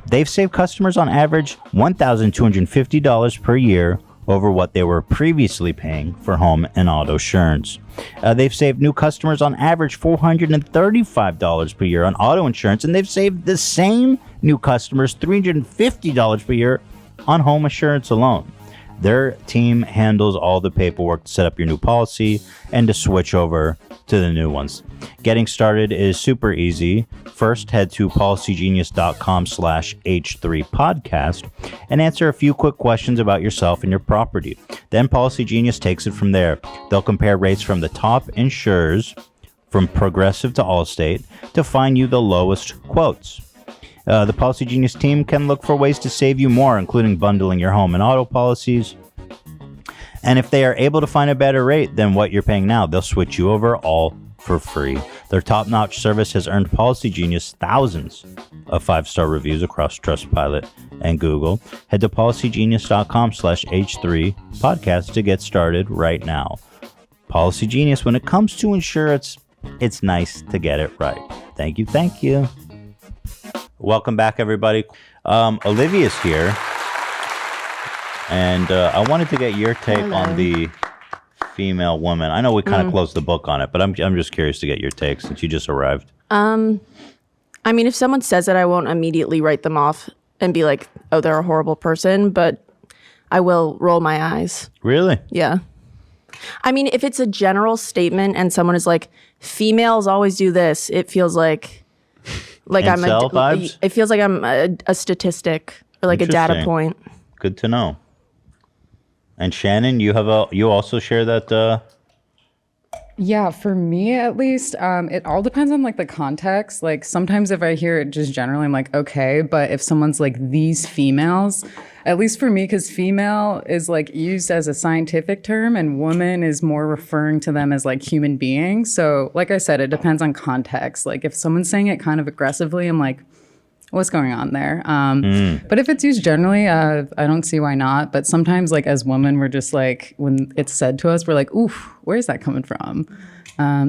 They've saved customers on average $1,250 per year over what they were previously paying for home and auto insurance. They've saved new customers on average $435 per year on auto insurance, and they've saved the same new customers $350 per year on home insurance alone. Their team handles all the paperwork to set up your new policy and to switch over to the new ones. Getting started is super easy. First, head to policygenius.com/H3podcast and answer a few quick questions about yourself and your property. Then Policy Genius takes it from there. They'll compare rates from the top insurers, from Progressive to Allstate, to find you the lowest quotes. The Policy Genius team can look for ways to save you more, including bundling your home and auto policies. And if they are able to find a better rate than what you're paying now, they'll switch you over all for free. Their top-notch service has earned Policy Genius thousands of 5-star reviews across Trustpilot and Google. Head to policygenius.com/H3podcast to get started right now. Policy Genius, when it comes to insurance, it's nice to get it right. Thank you. Thank you. Welcome back, everybody. Olivia's here, and I wanted to get your take on the female woman. I know we kind of closed the book on it, but I'm just curious to get your take since you just arrived. I mean, if someone says it, I won't immediately write them off and be like, oh, they're a horrible person, but I will roll my eyes. Really? Yeah. I mean, if it's a general statement and someone is like, females always do this, it feels like I'm vibes? It feels like I'm a statistic or like a data Interesting. point. Good to know. And Shannon, you also share that. Yeah, for me at least, it all depends on like the context. Like sometimes if I hear it just generally, I'm like, okay. But if someone's like these females, at least for me, because female is like used as a scientific term and woman is more referring to them as like human beings. So like I said, it depends on context. Like if someone's saying it kind of aggressively, I'm like, what's going on there? But if it's used generally, I don't see why not. But sometimes like as women, we're just like, when it's said to us, we're like, oof, where's that coming from?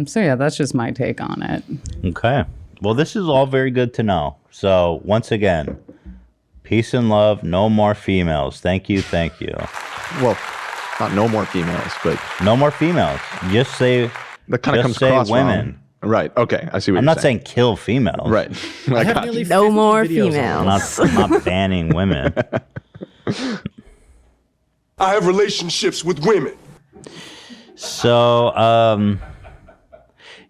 So yeah, that's just my take on it. Okay. Well, this is all very good to know. So once again, peace and love, no more females. Thank you, thank you. Well, not no more females, but no more females. Just say that kind of comes say across women. Wrong. Right. Okay. I see what I'm you're not saying kill females. Right. I got you. No more females. I'm not banning women. I have relationships with women. So,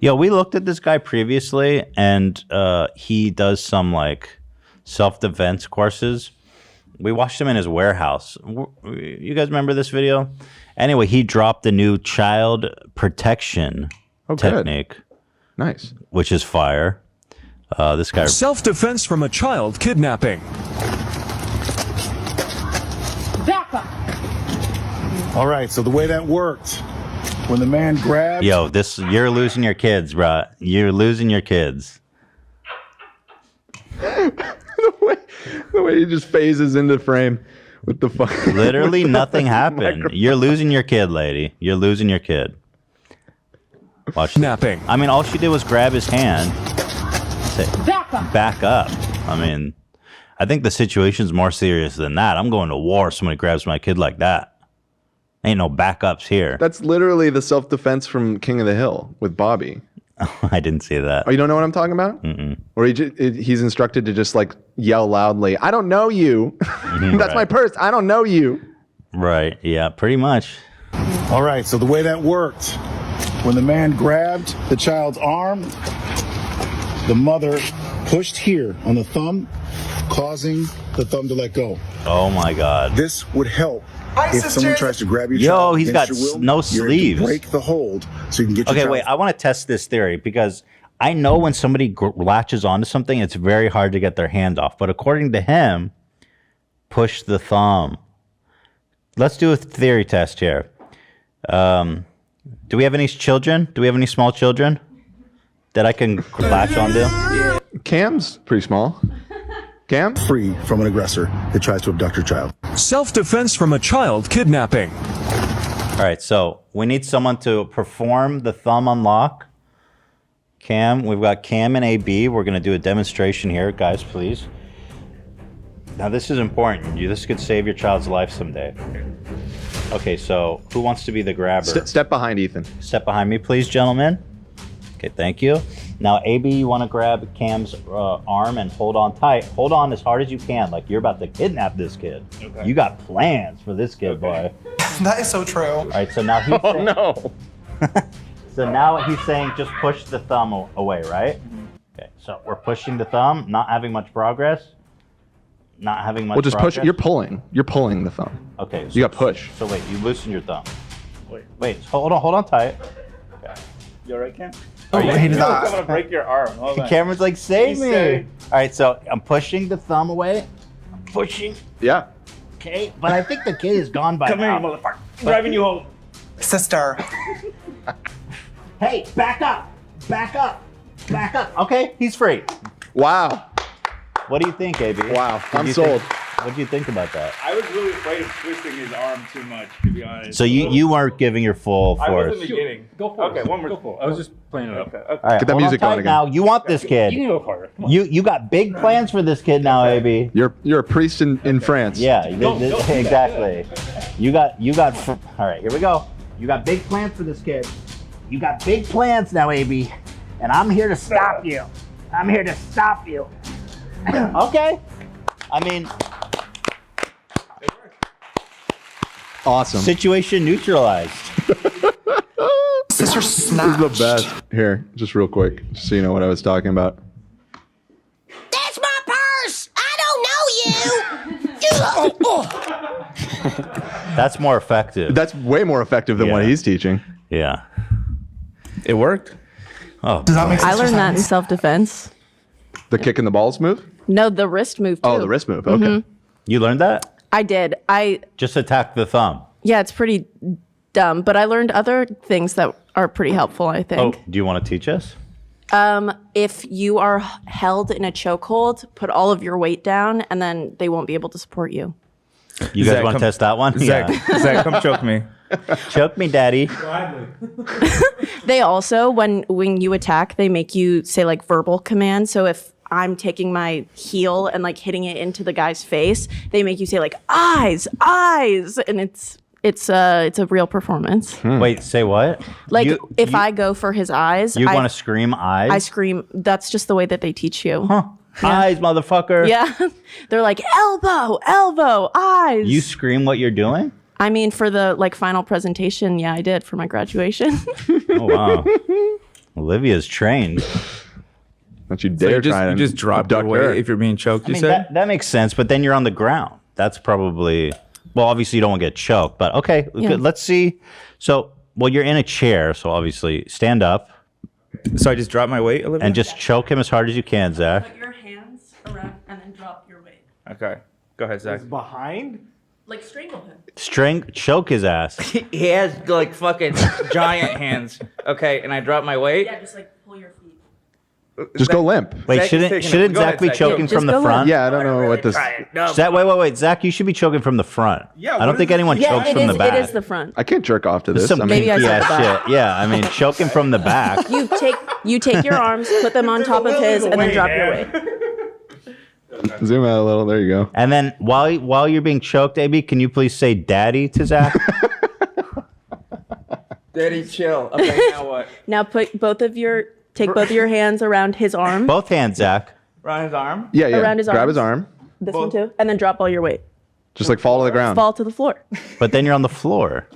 we looked at this guy previously, and he does some like self-defense courses. We watched him in his warehouse. You guys remember this video? Anyway, he dropped the new child protection technique. Good. Nice. Which is fire. This guy. Self-defense from a child kidnapping. Back up. All right, so the way that worked, when the man grabbed... Yo, you're losing your kids, bro. You're losing your kids. The way he just phases into frame with the fuck. Literally nothing happened. You're losing your kid, lady. You're losing your kid. Watch. Napping. I mean, all she did was grab his hand. Say, Back up. back up. I mean, I think the situation's more serious than that. I'm going to war if somebody grabs my kid like that. Ain't no backups here. That's literally the self-defense from King of the Hill with Bobby. I didn't see that. Oh, you don't know what I'm talking about? Mm-mm. Or he's instructed to just like yell loudly, "I don't know you." That's Right. my purse. I don't know you. Right. Yeah, pretty much. All right, so the way that worked, when the man grabbed the child's arm, the mother pushed here on the thumb, causing the thumb to let go. Oh my God. This would help if someone tries to grab your Yo, child he's against got your will, no you're able to sleeves. break the hold so you can get your Okay, child. wait. I want to test this theory because I know when somebody latches onto something, it's very hard to get their hand off. But according to him, push the thumb. Let's do a theory test here. Do we have any children? Do we have any small children that I can latch onto? Cam's pretty small. Cam? Free from an aggressor that tries to abduct your child. Self-defense from a child kidnapping. All right, so we need someone to perform the thumb unlock. Cam, we've got Cam and AB. We're going to do a demonstration here. Guys, please. Now, this is important. This could save your child's life someday. Okay, so who wants to be the grabber? Step behind Ethan. Step behind me, please, gentlemen. Okay, thank you. Now, AB, you want to grab Cam's arm and hold on tight. Hold on as hard as you can, like you're about to kidnap this kid. Okay. You got plans for this kid, boy. That is so true. All right, so now he's saying, no. So now he's saying just push the thumb away, right? Okay, so we're pushing the thumb, not having much progress. Not having much Well, just progress. push. You're pulling. You're pulling the thumb. Okay. You got push. So wait, you loosen your thumb. Wait, hold on tight. Okay. You alright, Cam? Oh, I'm wait, that. gonna break your arm. Hold on. Cameron's like, save me. Safe. All right, so I'm pushing the thumb away. I'm pushing. Yeah. Okay, but I think the kid is gone by Come now. here, motherfucker. I'm driving you home. Sister. Hey, back up. Back up. Back up. Okay, he's free. Wow. What do you think, AB? Wow, I'm sold. What do you think about that? I was really afraid of twisting his arm too much, to be honest. So you weren't giving your full I was force. in the beginning. Go for it. Okay, one more. Go for it. I was just playing it up. Okay. All right, Get that hold music on going tight again. now. You want this kid. You can go for it. Come on. You got big plans for this kid now, AB. You're a priest in France. Yeah, Don't do that. exactly. You got. All right, here we go. You got big plans for this kid. You got big plans now, AB, and I'm here to stop you. I'm here to stop you. Okay. I mean, Awesome. situation neutralized. Sister This is snatched. the best. Here, just real quick, just so you know what I was talking about. That's my purse. I don't know you. That's more effective. That's way more effective than what Yeah. he's teaching. Yeah. It worked. Oh. Does that make I sense? learned that in self-defense. The kick in the balls move? No, the wrist move too. Oh, the wrist move. Okay. You learned that? I did. Just attack the thumb. Yeah, it's pretty dumb, but I learned other things that are pretty helpful, I Oh, think. do you want to teach us? If you are held in a chokehold, put all of your weight down, and then they won't be able to support you. You guys Zach, want to come- test that one? Zach, Zach, come choke me. Choke me, daddy. They also, when you attack, they make you say like verbal commands. So if I'm taking my heel and like hitting it into the guy's face, they make you say like eyes, eyes, and it's a real performance. Wait, say what? Like if you, I go for his eyes, You want to scream eyes? I scream. That's just the way that they teach you. Huh. Yeah. Eyes, motherfucker. Yeah, they're like elbow, elbow, eyes. You scream what you're doing? I mean, for the like final presentation, yeah, I did for my graduation. Oh wow. Olivia's trained. Don't you So dare you just, try you and just drop your abduct weight her. if you're being choked, I you mean, said? that makes sense, but then you're on the ground. That's probably, well, obviously you don't want to get choked, but okay, Yeah. good. Let's see. So, well, you're in a chair, so obviously stand up So I just drop my weight, Olivia? and just choke him as hard as you can, Zach. Put your hands around and then drop your weight. Okay. Go ahead, Zach. Behind? Like strangle him. Choke his ass. He has like fucking giant hands. Okay, and I drop my weight. Yeah, just like pull your feet. Just go limp. Wait, Zach is shouldn't taking shouldn't it. Go Zach ahead, be Zach. choking Just from the go front? Yeah, I don't know what this. Zach, wait. Zach, you should be choking from the front. Yeah, I what don't is think this? anyone Yeah, chokes it from is. the back. It is the front. I can't jerk off to This is this. some I mean, Maybe I kinky said ass that. shit. Yeah, I mean, choking from the back. You take your arms, put them on top of his, and then drop your weight. zoom out a little. There you go. And then while you're being choked, AB, can you please say "daddy" to Zach? Daddy, chill. Okay, now what? Now take both of your hands around his arm, Both hands, Zach. Around his arm? Yeah, yeah. Around his Grab arms. his arm. this one too, and then drop all your weight. Just like fall to the ground. Fall to the floor. But then you're on the floor.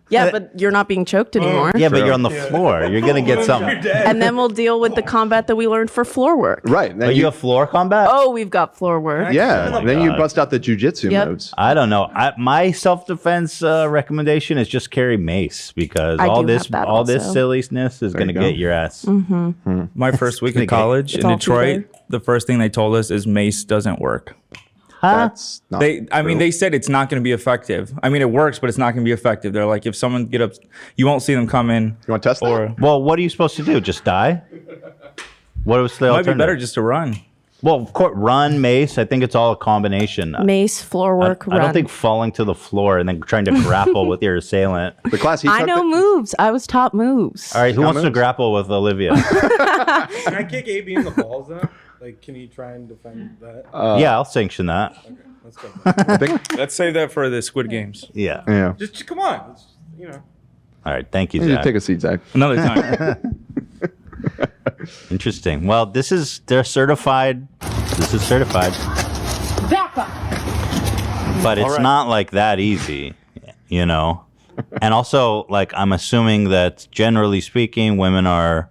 Yeah, but you're not being choked anymore. Yeah, but you're on the floor. You're gonna get something. And then we'll deal with the combat that we learned for floor work. Right. Then But you have floor combat? Oh, we've got floor work. yeah. Then you God. bust out the jujitsu Yep. moves. I don't know. My self-defense recommendation is just carry mace because I all do this have that this also. silliness is gonna you go. get your ass. My first week gonna of get- college It's in all Detroit, Peter. the first thing they told us is mace doesn't work. That's not I mean, true. they said it's not going to be effective. I mean, it works, but it's not going to be effective. They're like, if someone get up, you won't see them come in. You want to test that? Or Well, what are you supposed to do? Just die? What was the it might be alternative? better just to run. Well, of course, run, mace. I think it's all a combination. Mace, floor work, I don't run. think falling to the floor and then trying to grapple with your assailant. The class he I took know moves. I was taught moves. All right, who Got wants to moves? grapple with Olivia? Can I kick AB in the balls though? Like, can you try and defend that? Yeah, I'll sanction that. Okay, let's go. I think. Let's save that for the Squid Games. Yeah. Yeah. Just come on. It's, All right, thank you, You Zach. Another time. Interesting. Well, they're certified. This is certified. Back up. But it's All right. not like that easy, you know? And also, like, I'm assuming that generally speaking, women are,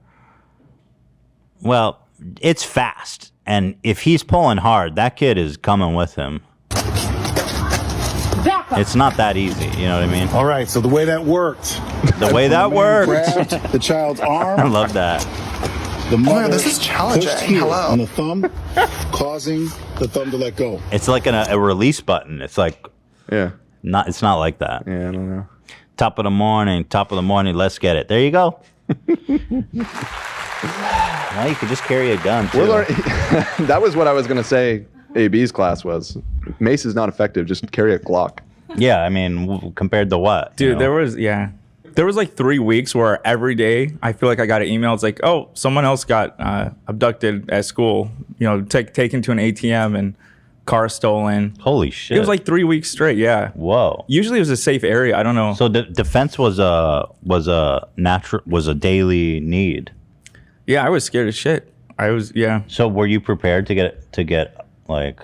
well, it's fast. And if he's pulling hard, that kid is coming with him. Back up. It's not that easy, you know what I mean? All right, so the way that worked. The way that worked. Grabbed the child's arm. I love that. The mother this is challenging. pushed here Hello. on the thumb, causing the thumb to let go. It's like a release button. It's like, Yeah. it's not like that. Yeah, I don't know. Top of the morning, let's get it. There you go. Well, you could just carry a gun, too. That was what I was going to say AB's class was. Mace is not effective. Just carry a Glock. Yeah, I mean, compared to what? Dude, you know? there was like 3 weeks where every day I feel like I got an email. It's like, oh, someone else got abducted at school, you know, taken to an ATM and car stolen. Holy shit. It was like 3 weeks straight. Yeah. Whoa. Usually it was a safe area. I don't know. So defense was a daily need. Yeah, I was scared as shit. Yeah. So were you prepared to get like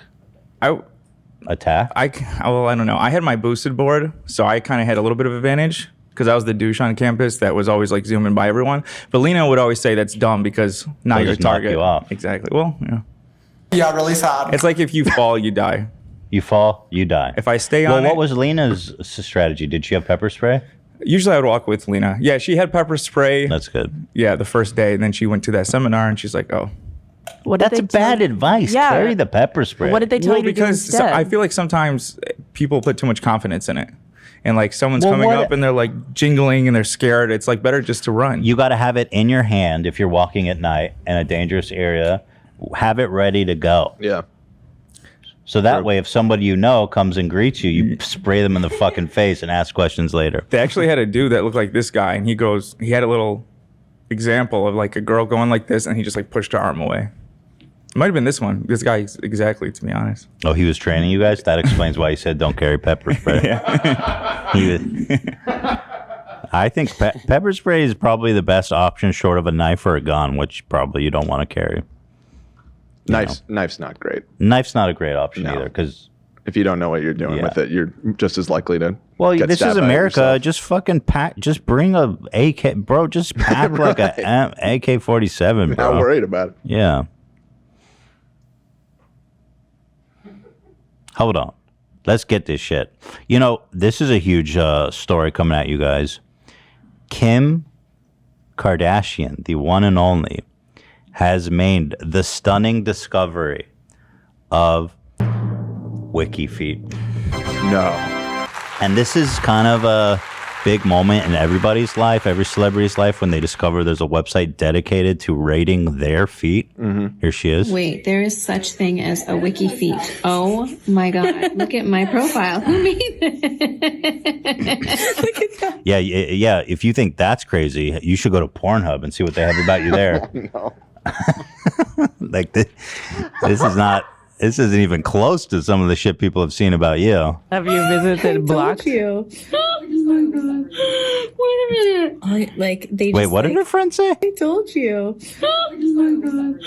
attacked? I don't know. I had my boosted board, so I kind of had a little bit of advantage because I was the douche on campus that was always like zooming by everyone. But Lena would always say that's dumb because now They'll you're a just knock target. you off. Exactly. Well, yeah. Yeah, really sad. It's like if you fall, you die. You fall, you die. If I stay well, on what was Lena's strategy? Did she have pepper spray? Usually I would walk with Lena. Yeah, she had pepper spray. That's good. Yeah, the first day. And then she went to that seminar and she's like, oh. That's bad advice. Yeah. Carry the pepper spray. What did they tell you to do Because instead? I feel like sometimes people put too much confidence in it. And like someone's Well, coming what- up and they're like jingling and they're scared. It's like better just to run. You got to have it in your hand if you're walking at night in a dangerous area. Have it ready to go. Yeah. So that way, if somebody you know comes and greets you, you spray them in the fucking face and ask questions later. They actually had a dude that looked like this guy, and he had a little example of like a girl going like this, and he just like pushed her arm away. It might have been this one. This guy exactly, to be honest. Oh, he was training you guys? That explains why he said don't carry pepper spray. I think pepper spray is probably the best option short of a knife or a gun, which probably you don't want to carry. Knife's not great. Knife's not a great option either, because if you don't know what you're doing with it, you're just as likely to. well, get this is stabbed by it America. yourself. Just fucking pack. Just bring a AK, bro. Just pack like a AK-47, bro. Not worried about it. Yeah. Hold on. Let's get this shit. You know, this is a huge story coming at you guys. Kim Kardashian, the one and only, has made the stunning discovery of Wiki Feet. No. And this is kind of a big moment in everybody's life, every celebrity's life, when they discover there's a website dedicated to rating their feet. Mm-hmm. Here she is. Wait, there is such thing as a wiki feet. Oh my God. Look at my profile. Who made it? Look at that. Yeah. If you think that's crazy, you should go to Pornhub and see what they have about you there. No. Like this isn't even close to some of the shit people have seen about you. Have you visited Block? You. Oh my God. Wait a minute. They Wait, just, what did her friend say? I told you. Oh my God.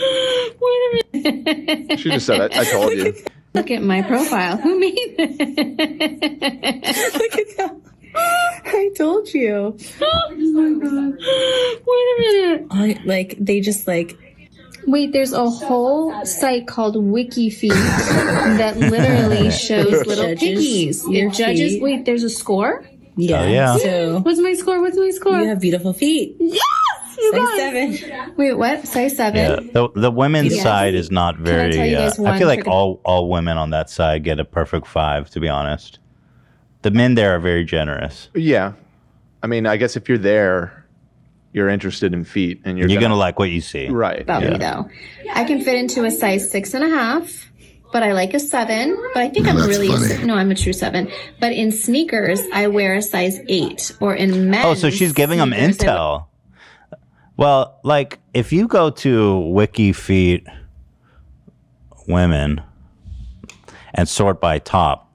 Wait a minute. She just said, I told you. Look at my profile. Who made it? Look at that. I told you. Oh my God. Wait a minute. They just Wait, there's a whole site called WikiFeet that literally shows little piggies. It judges. feet. Wait, there's a score? Yeah. Oh, yeah. So What's my score? you have beautiful feet. Yes! You Size guys. 7. Wait, what? Size 7? Yeah, the women's Yes. side is not I very. tell you guys I one feel like trick- all women on that side get a perfect 5. To be honest, the men there are very generous. Yeah. I mean, I guess if you're there, you're interested in feet, and you're gonna like what you see, right? About me, though. I can fit into a size 6.5, but I like a 7. But I think I'm really I'm a true 7. But in sneakers, I wear a size 8, or in men's. Oh, so she's giving them sneakers, intel. Well, like if you go to Wiki Feet women and sort by top,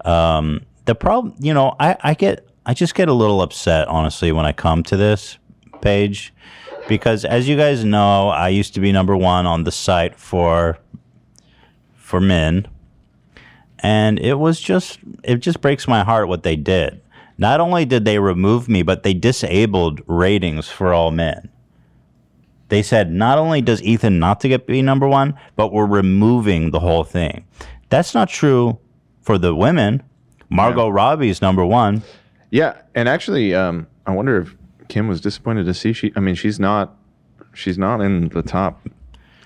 the problem, I just get a little upset, honestly, when I come to this page because as you guys know, I used to be number one on the site for men, and it just breaks my heart what they did. Not only did they remove me, but they disabled ratings for all men. They said not only does Ethan not to be number one, but we're removing the whole thing. That's not true for the women. Margot Robbie's number one. Yeah, and actually, I wonder if Kim was disappointed to see she's not in the top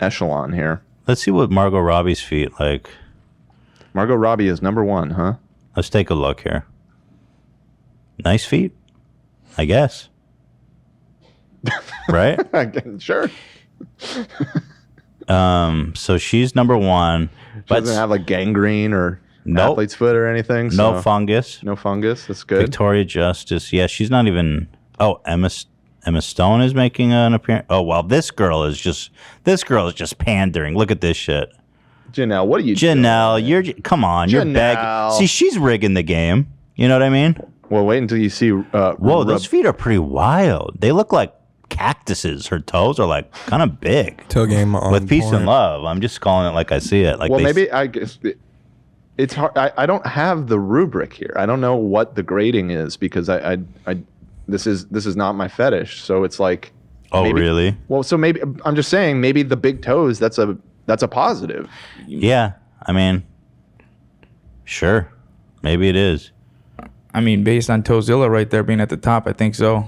echelon here. Let's see what Margot Robbie's feet like. Margot Robbie is number one, huh? Let's take a look here. Nice feet, I guess. Right? Sure. So she's number one. She doesn't have like gangrene or athlete's foot or anything. No fungus. No fungus. That's good. Victoria Justice. Yeah, she's not even. Oh, Emma Stone is making an appearance. Oh well, this girl is just pandering. Look at this shit. Janelle, what are you Janelle, doing? come on, you're begging. See, she's rigging the game. You know what I mean? Well, wait until you see. Whoa, those feet are pretty wild. They look like cactuses. Her toes are like kind of big. Toe game on with peace point. and love. I'm just calling it like I see it. Like, well, maybe I guess it's hard. I don't have the rubric here. I don't know what the grading is because I this is not my fetish. So it's like. Oh, really? Well, so maybe I'm just saying maybe the big toes. That's a positive. Yeah, I mean, sure, maybe it is. I mean, based on Tozilla right there being at the top, I think so.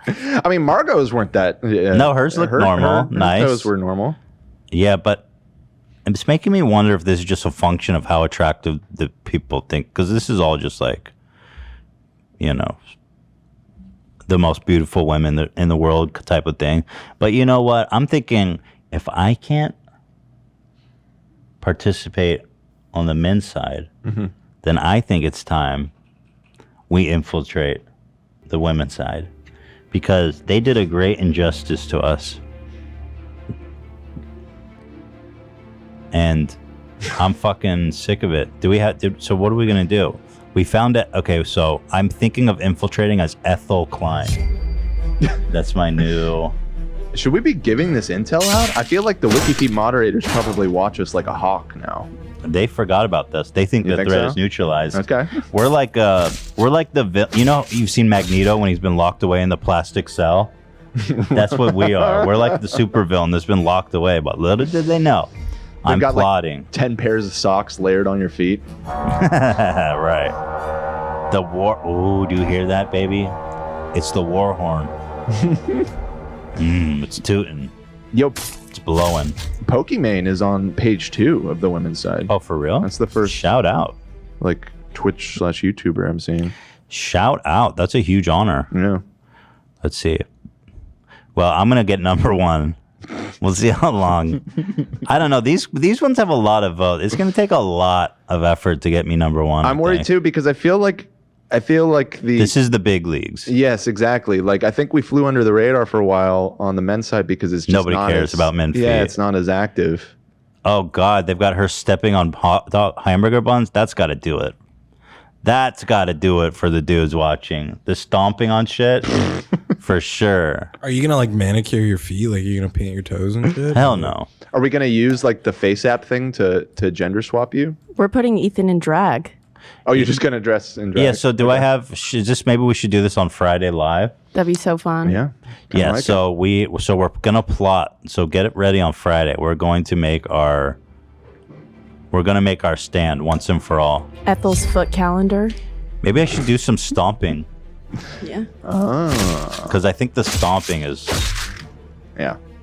I mean, Margot's weren't that. No, hers look normal. Nice. Toes were normal. Yeah, but it's making me wonder if this is just a function of how attractive the people think, because this is all just like, you know, the most beautiful women in the world type of thing. But you know what? I'm thinking if I can't participate on the men's side, then I think it's time we infiltrate the women's side, because they did a great injustice to us. And I'm fucking sick of it. So what are we going to do? We found it. Okay, so I'm thinking of infiltrating as Ethel Klein. That's my new... Should we be giving this intel out? I feel like the WikiFeed moderators probably watch us like a hawk now. They forgot about this. They think the threat is neutralized. Okay. We're like you know, you've seen Magneto when he's been locked away in the plastic cell? That's what we are. We're like the supervillain that's been locked away, but little did they know. I'm got plotting. Like 10 pairs of socks layered on your feet. Right. The war. Ooh, do you hear that, baby? It's the war horn. It's tooting. Yo, it's blowing. Pokimane is on page 2 of the women's side. Oh, for real? That's the first shout out. Like Twitch/YouTuber I'm seeing. Shout out. That's a huge honor. Yeah. Let's see. Well, I'm gonna get number one. We'll see how long. I don't know. These ones have a lot of votes. It's gonna take a lot of effort to get me number one. I'm worried too because I feel like this is the big leagues. Yes, exactly. Like I think we flew under the radar for a while on the men's side because it's just nobody cares about men feet. Yeah, it's not as active. Oh God, they've got her stepping on hot dog hamburger buns. That's got to do it. That's got to do it for the dudes watching. The stomping on shit, for sure. Are you gonna like manicure your feet? Like you gonna paint your toes and shit? Hell no. Are we gonna use like the face app thing to gender swap you? We're putting Ethan in drag. Oh, you're just gonna dress in drag? Yeah. So do I have? Maybe we should do this on Friday live. That'd be so fun. Yeah. Yeah. Like so we're gonna plot. So get it ready on Friday. We're going to make our stand once and for all. Ethel's foot calendar. Maybe I should do some stomping. Yeah. Because I think the stomping is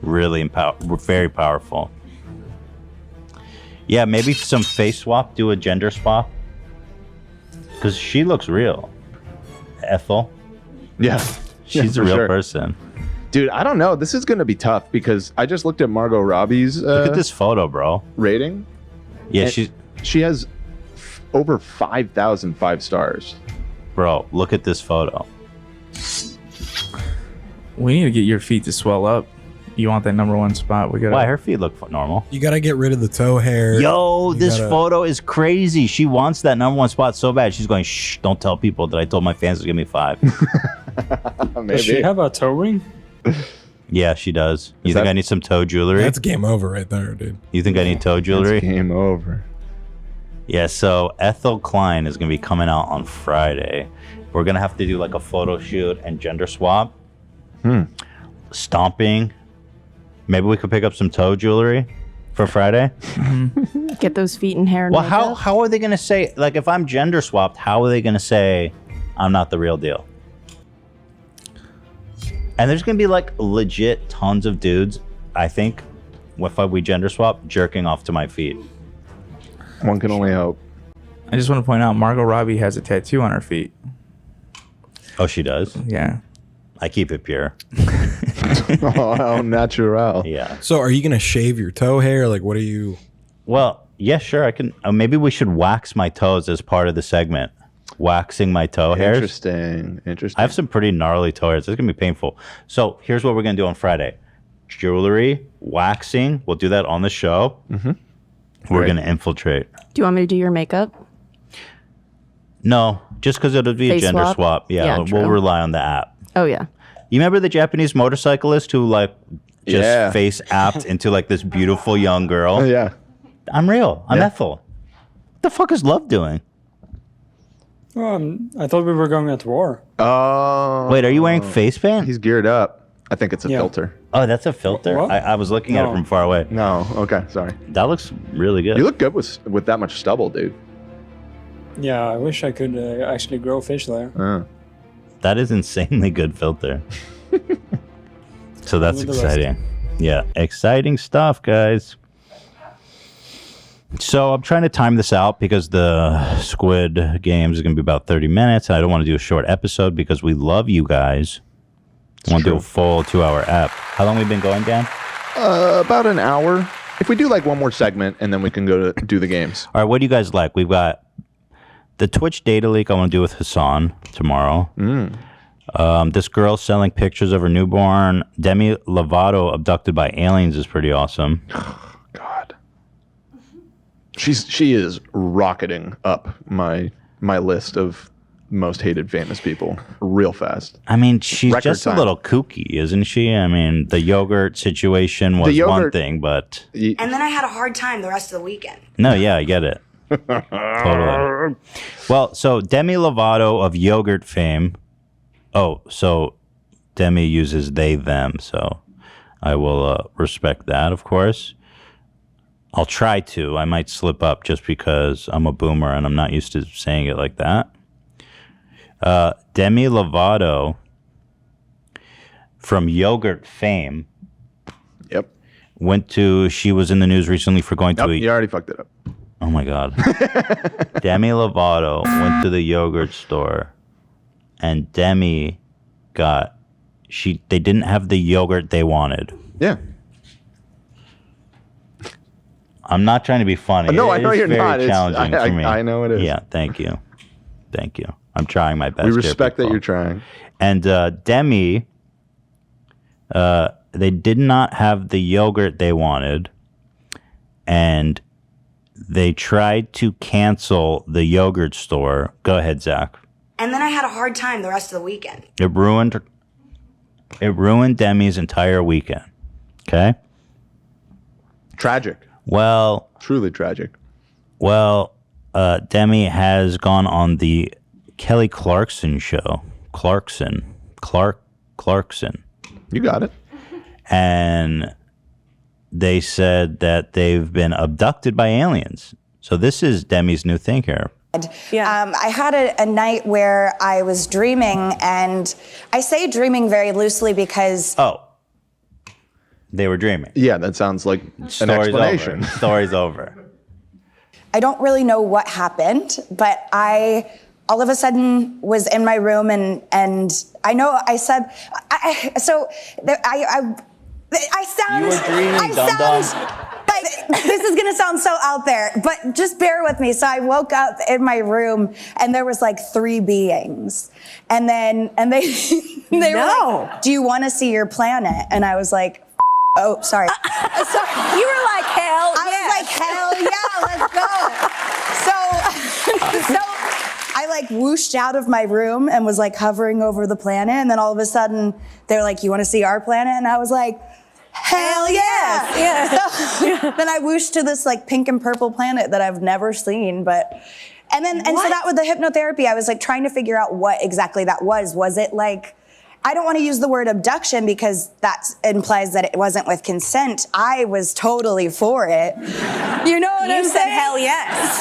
really very powerful. Yeah, maybe some face swap, do a gender swap. Because she looks real. Ethel. Yeah. She's a real person. Dude, I don't know. This is going to be tough because I just looked at Margot Robbie's look at this photo, bro. Rating. Yeah, she has over 5,000 5-stars. Bro, look at this photo. We need to get your feet to swell up. You want that number one spot? We got. Why her feet look normal? You gotta get rid of the toe hair. Yo, this photo is crazy. She wants that number one spot so bad. She's going, shh, don't tell people that I told my fans to give me 5. Maybe. Does she have a toe ring? Yeah, she does. You think I need some toe jewelry? That's game over right there, dude. You think I need toe jewelry? That's game over. Yeah, so Ethel Klein is going to be coming out on Friday. We're going to have to do like a photo shoot and gender swap. Stomping. Maybe we could pick up some toe jewelry for Friday. Get those feet and hair. And Well, makeup. how are they going to say, like, if I'm gender swapped, how are they going to say I'm not the real deal? And there's going to be like legit tons of dudes, I think, if we gender swap, jerking off to my feet. One can only hope. I just want to point out Margot Robbie has a tattoo on her feet. Oh, she does? Yeah. I keep it pure. Oh, how natural. Yeah. So are you going to shave your toe hair? Like, what are you... Well, yeah, sure. I can. Maybe we should wax my toes as part of the segment. Waxing my toe hairs. Interesting. I have some pretty gnarly toe hairs. It's going to be painful. So here's what we're going to do on Friday. Jewelry, waxing. We'll do that on the show. Mm-hmm. We're Great. going to infiltrate. Do you want me to do your makeup? No, just because it'll be a Face gender swap? swap. Yeah, Yeah, we'll true. rely on the app. Oh yeah. You remember the Japanese motorcyclist who like just Yeah. face apped into like this beautiful young girl? Oh, yeah. I'm real. I'm Yeah. Ethel. What the fuck is love doing? I thought we were going at war. Oh. Wait, are you wearing face paint? He's geared up. I think it's a Yeah. filter. Oh, that's a filter? What? I was looking at it No. from far away. No. Okay. Sorry. That looks really good. You look good with that much stubble, dude. Yeah, I wish I could actually grow fish there. That is insanely good filter. So that's With the rest. exciting. Yeah, exciting stuff, guys. So I'm trying to time this out because the Squid Games is going to be about 30 minutes. And I don't want to do a short episode because we love you guys. I want to do a full 2-hour app. How long have we been going, Dan? About an hour. If we do like one more segment and then we can go to do the games. All right, what do you guys like? We've got the Twitch data leak I want to do with Hassan tomorrow. This girl selling pictures of her newborn. Demi Lovato abducted by aliens is pretty awesome. God. She is rocketing up my list of most hated famous people real fast. I mean, she's Record just time. a little kooky, isn't she? I mean, the yogurt situation was one yogurt- thing, but And then I had a hard time the rest of the weekend. no, yeah, I get it. Totally. Well, so Demi Lovato of yogurt fame. Oh, so Demi uses they, them. So I will respect that, of course. I'll try to. I might slip up just because I'm a boomer and I'm not used to saying it like that. Demi Lovato from yogurt fame. Yep. She was in the news recently for going to You already fucked it up. Oh my God. Demi Lovato went to the yogurt store and Demi they didn't have the yogurt they wanted. Yeah. I'm not trying to be funny. No, It I know is you're very not. challenging for me. I know it is. Yeah, thank you. Thank you. I'm trying my best. We here, respect that people. you're trying. And Demi, they did not have the yogurt they wanted, and they tried to cancel the yogurt store. Go ahead, Zach. And then I had a hard time the rest of the weekend. It ruined Demi's entire weekend. Okay? Tragic. Well, truly tragic. Well, Demi has gone on the Kelly Clarkson show. Clarkson. You got it. And they said that they've been abducted by aliens. So this is Demi's new thing here. I had a night where I was dreaming, and I say dreaming very loosely because They were dreaming. Yeah, that sounds like an Story's explanation. over. Story's over. I don't really know what happened, but I all of a sudden was in my room, and I know I said, I sound. You were dreaming, I dum-dum. like this is gonna sound so out there, but just bear with me. So I woke up in my room, and there was like 3 beings, and they were like, "Do you want to see your planet?" And I was like, "Oh, sorry." You were like, hell I was like, hell yeah, let's go. So I like whooshed out of my room and was like hovering over the planet. And then all of a sudden they're like, you want to see our planet? And I was like, hell yeah. So then I whooshed to this like pink and purple planet that I've never seen. So that with the hypnotherapy, I was like trying to figure out what exactly that was. Was it like, I don't want to use the word abduction because that implies that it wasn't with consent. I was totally for it. You know what I'm saying? You said hell yes.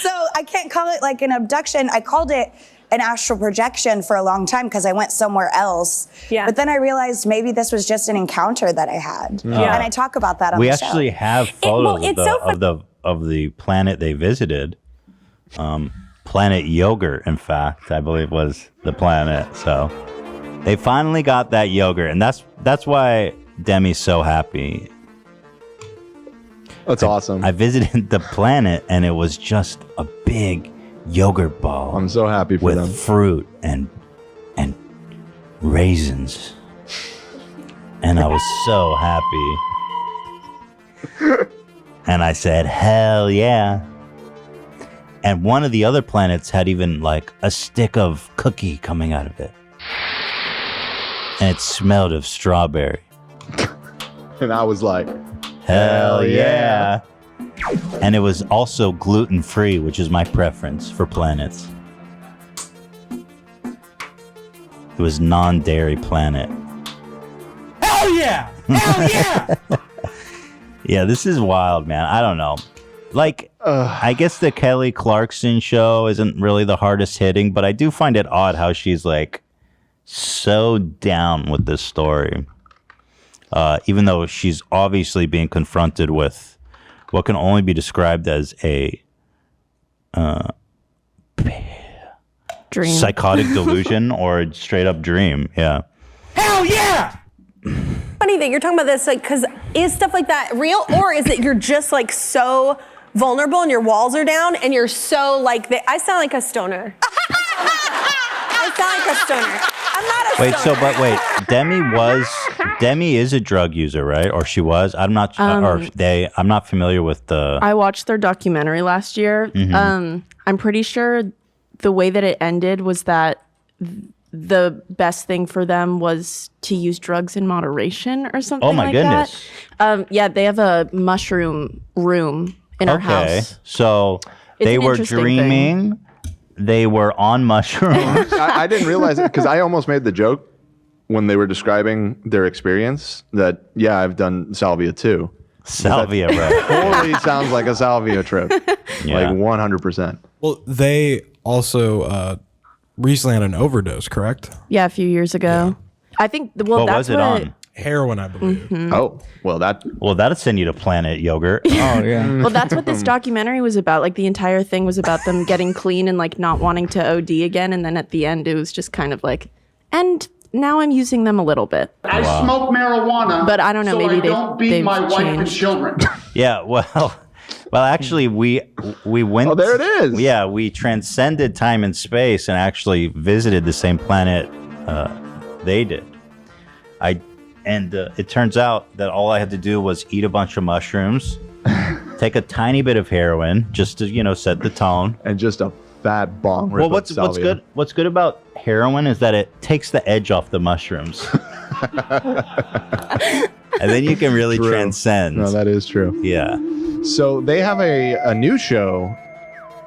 So I can't call it like an abduction. I called it an astral projection for a long time because I went somewhere else. Yeah. But then I realized maybe this was just an encounter that I had. Yeah. And I talk about that on We the show. actually have photos of the planet they visited. Planet Yogurt, in fact, I believe was the planet. So they finally got that yogurt, and that's why Demi's so happy. That's awesome. I visited the planet, and it was just a big yogurt ball. I'm so happy for with them. Fruit and raisins, and I was so happy. And I said, "Hell yeah!" And one of the other planets had even like a stick of cookie coming out of it. And it smelled of strawberry. And I was like, hell yeah. And it was also gluten-free, which is my preference for planets. It was non-dairy planet. Hell yeah! Hell yeah! Yeah, this is wild, man. I don't know. Like, I guess the Kelly Clarkson show isn't really the hardest hitting, but I do find it odd how she's like so down with this story. Even though she's obviously being confronted with what can only be described as a Dream. psychotic delusion or a straight up dream. Yeah. Hell yeah! Funny that you're talking about this, like, because is stuff like that real, or is it you're just like so vulnerable and your walls are down and you're so like I sound like a stoner. I sound like a stoner. I'm not a stoner. Demi is a drug user, right? Or she was. I'm not. I'm not familiar with the. I watched their documentary last year. Mhm. I'm pretty sure the way that it ended was that the best thing for them was to use drugs in moderation or something. Oh my like goodness. that. Yeah, they have a mushroom room in our house. So It's they an were interesting dreaming. They were on mushrooms. I didn't realize it because I almost made the joke when they were describing their experience that, yeah, I've done salvia too. Salvia, right. Totally sounds like a salvia trip. Yeah. Like 100%. Well, they also recently had an overdose, correct? Yeah, a few years ago. I think. Well, What that's was it what on? Heroin, I believe. Mhm. Oh, well, that'd send you to Planet Yogurt. Oh yeah. Well, that's what this documentary was about. Like the entire thing was about them getting clean and like not wanting to OD again. And then at the end, it was just kind of like, and now I'm using them a little bit. I smoke marijuana, But I don't know, so maybe I don't beat they've my wife and changed. children. Yeah, well, actually, we went. Oh, there it is. Yeah, we transcended time and space and actually visited the same planet they did. It turns out that all I had to do was eat a bunch of mushrooms, take a tiny bit of heroin, just to set the tone, and just a fat bong. Well, what's good? What's good about heroin is that it takes the edge off the mushrooms. And then you can really transcend. No, that is true. Yeah. So they have a new show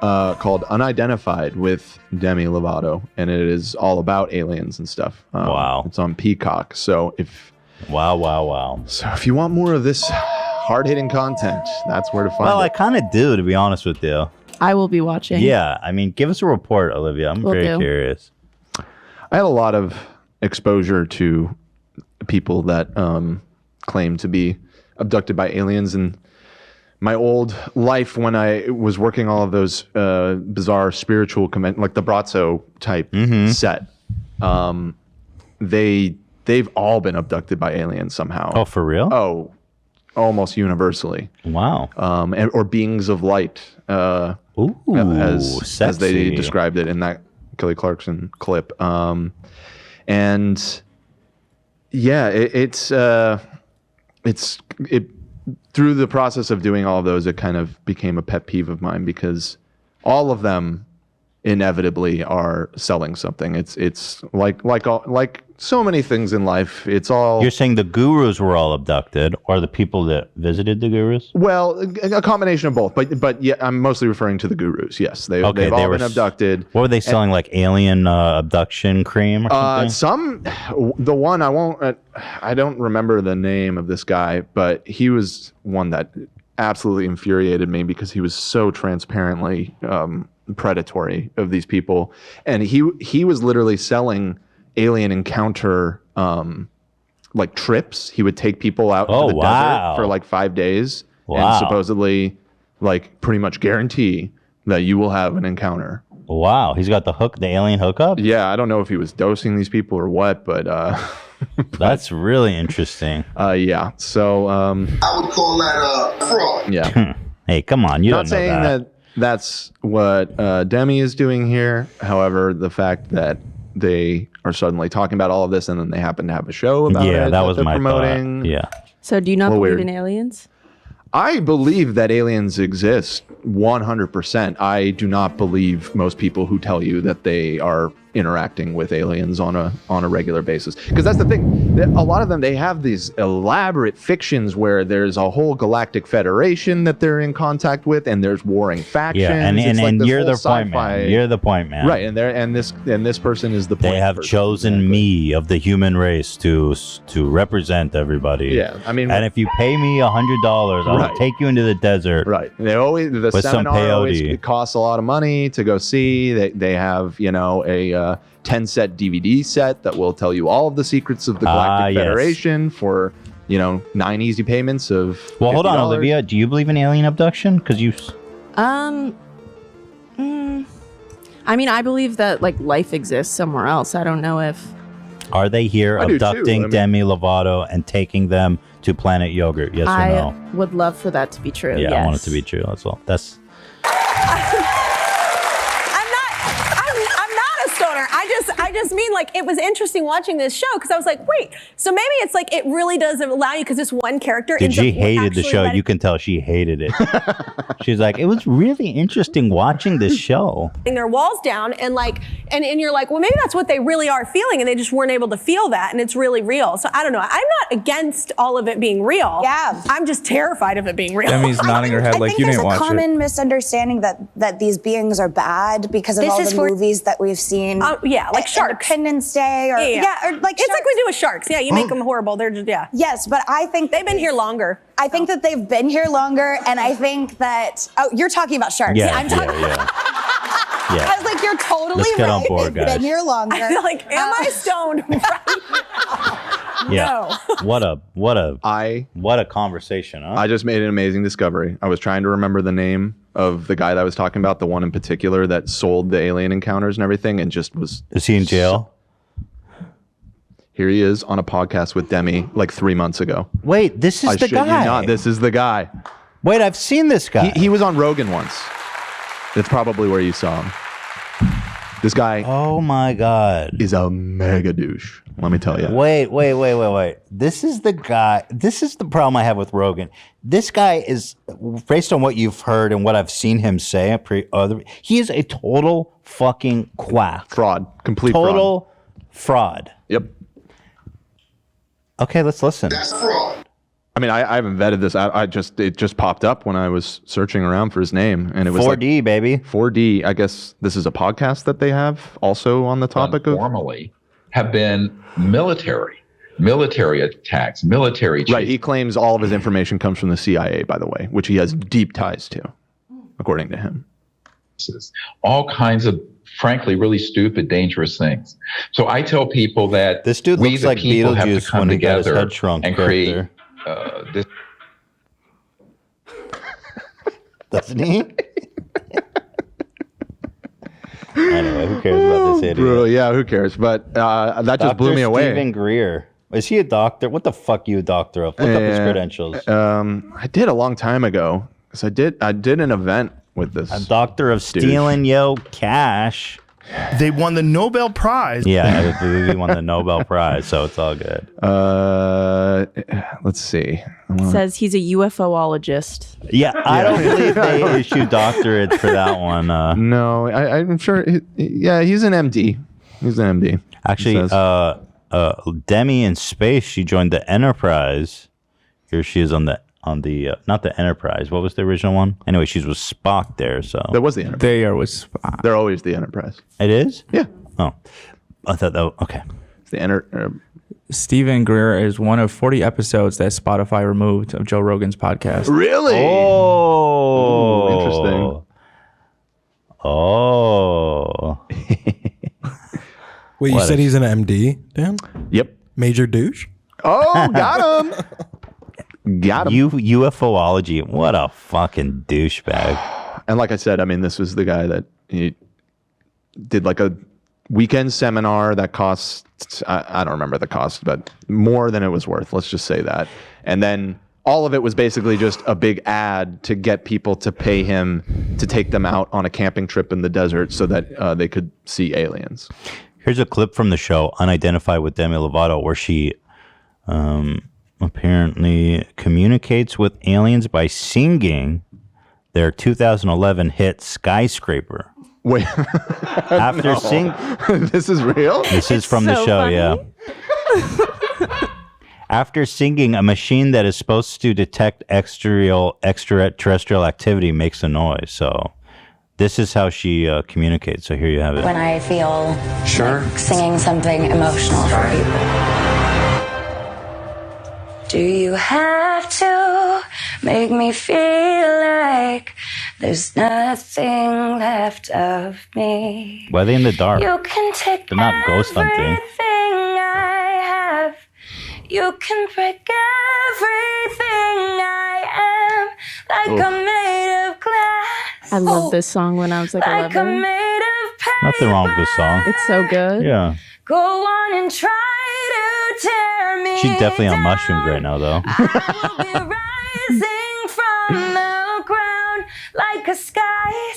called Unidentified with Demi Lovato, and it is all about aliens and stuff. Wow. It's on Peacock. So if Wow. So if you want more of this hard-hitting content, that's where to find Well, it. I kind of do, to be honest with you. I will be watching. Yeah, I mean, give us a report, Olivia. I'm Will very do. curious. I had a lot of exposure to people that claim to be abducted by aliens in my old life when I was working all of those bizarre spiritual like the Brazzo type set. They've all been abducted by aliens somehow. Oh, for real? Oh, almost universally. Wow. Or beings of light. As they sexy. described it in that Kelly Clarkson clip. And yeah, it's through the process of doing all of those, it kind of became a pet peeve of mine because all of them inevitably are selling something. It's like so many things in life. It's all. You're saying the gurus were all abducted, or the people that visited the gurus? Well, a combination of both, but yeah, I'm mostly referring to the gurus. Yes, they've all been abducted. What were they selling, like alien abduction cream or something? The one I don't remember the name of this guy, but he was one that absolutely infuriated me because he was so transparently predatory of these people, and he was literally selling alien encounter like trips. He would take people out to the desert for like 5 days and supposedly like pretty much guarantee that you will have an encounter. Wow, he's got the alien hookup? Yeah, I don't know if he was dosing these people or what, but that's really interesting. Yeah, so I would call that fraud. Yeah. Hey, come on, you Not don't know saying that that's what Demi is doing here. However, the fact that they are suddenly talking about all of this and then they happen to have a show about it that was they're my promoting. thought. Yeah. So do you not Well, believe weird. in aliens? I believe that aliens exist 100%. I do not believe most people who tell you that they are interacting with aliens on a regular basis, because that's the thing. A lot of them, they have these elaborate fictions where there's a whole galactic federation that they're in contact with, and there's warring factions. Yeah, and It's like this you're whole the point sci-fi- man. You're the point man. Right, and this person is the point. They have chosen me of the human race to represent everybody. Yeah, I mean, and if you pay me $100, I Right. will take you into the desert. Right. They always the with some seminar always peyote. it costs a lot of money to go see. They have a 10-set DVD set that will tell you all of the secrets of the Galactic yes. Federation for 9 easy payments of. Well, hold on, $50. Olivia. Do you believe in alien abduction? Because you. I mean, I believe that like life exists somewhere else. I don't know if. Are they here I do too. abducting I mean- Demi Lovato and taking them to Planet Yogurt? Yes or I no? would love for that to be true. Yeah, yes. I want it to be true. That's all. That's. I'm not a stoner. I just mean like it was interesting watching this show because I was like, wait, so maybe it's like it really does allow you because this one character. Dude, ends she up hated the actually show. letting- You can tell she hated it. She's like, it was really interesting watching this show. their walls down and like and you're like, well, maybe that's what they really are feeling and they just weren't able to feel that and it's really real. So I don't know. I'm not against all of it being real. Yeah. I'm just terrified of it being real. Demi's nodding her head I like think you there's didn't a watch common it. misunderstanding that these beings are bad because of This all is the for- movies that we've seen. Yeah, like Sharks. Independence Day, or or like it's like we do with sharks. Yeah, you make them horrible. They're just Yes, but I think they've been here longer. I think that they've been here longer, and I think that you're talking about sharks. Yeah, I'm talking. yeah. I was like, you're totally Let's get on right. board, They've guys. been here longer. I'm like, am I stoned? Yeah. What a conversation, huh? I just made an amazing discovery. I was trying to remember the name of the guy that I was talking about, the one in particular that sold the alien encounters and everything, and just was. Is he in jail? Here he is on a podcast with Demi like 3 months ago. Wait, this is I the shit you guy. not, this is the guy. Wait, I've seen this guy. He was on Rogan once. That's probably where you saw him. This guy. Oh my God. Is a mega douche. Let me tell you. Wait. This is the guy. This is the problem I have with Rogan. This guy is, based on what you've heard and what I've seen him say, he is a total fucking quack. Fraud. Complete total fraud. Yep. Okay, let's listen. That's fraud. I mean, I haven't vetted this. It just popped up when I was searching around for his name, and it was 4D, baby. 4D. I guess this is a podcast that they have also on the topic of formally have been military attacks, military. Right. He claims all of his information comes from the CIA, by the way, which he has deep ties to, according to him. All kinds of, frankly, really stupid, dangerous things. So I tell people that this dude we looks the like people have to Beetlejuice come when he got his together head shrunk and back create there. this. Doesn't he? Anyway, who cares about this idiot? Brutal. Yeah, who cares? But that just blew me away. Stephen Greer. Is he a doctor? What the fuck you a doctor of? Look up his credentials. I did a long time ago. Because I did an event with this. A doctor of douche. stealing yo cash. They won the Nobel Prize. Yeah, we won the Nobel Prize, so it's all good. Let's see. It says he's a UFOologist. Yeah, I don't believe they issue doctorates for that one. No, I'm sure. He's an MD. He's an MD. Actually, Demi in space, she joined the Enterprise. Here she is on the not the Enterprise. What was the original one? Anyway, she was Spock there. So that was the Enterprise. They are with Spock. They're always the Enterprise. It is? Yeah. Oh, I thought that. Okay. It's the Stephen Greer is one of 40 episodes that Spotify removed of Joe Rogan's podcast. Really? Oh, Ooh, interesting. Oh. Wait, you said he's an MD, Dan? Yep. Major douche? Oh, got him. Got him. UFOlogy. What a fucking douchebag. And like I said, I mean, this was the guy that he did like a weekend seminar that cost, I don't remember the cost, but more than it was worth. Let's just say that. And then all of it was basically just a big ad to get people to pay him to take them out on a camping trip in the desert so that they could see aliens. Here's a clip from the show, Unidentified with Demi Lovato, where she apparently communicates with aliens by singing their 2011 hit Skyscraper. Wait. After This is real? This is from the show, yeah. After singing, a machine that is supposed to detect extraterrestrial activity makes a noise. So this is how she communicates. So here you have it. When I feel like singing something emotional for people. Do you have to make me feel like there's nothing left of me? Why are they in the dark? You can take They're not ghost hunting. everything I have. You can break everything I am. Like Oof. I'm made of glass. I loved this song when I was like Like I'm 11. made of paper. Nothing wrong with this song. It's so good. Yeah. Go on and try to tear me She's definitely on mushrooms right now, though. rising from the ground like a sky.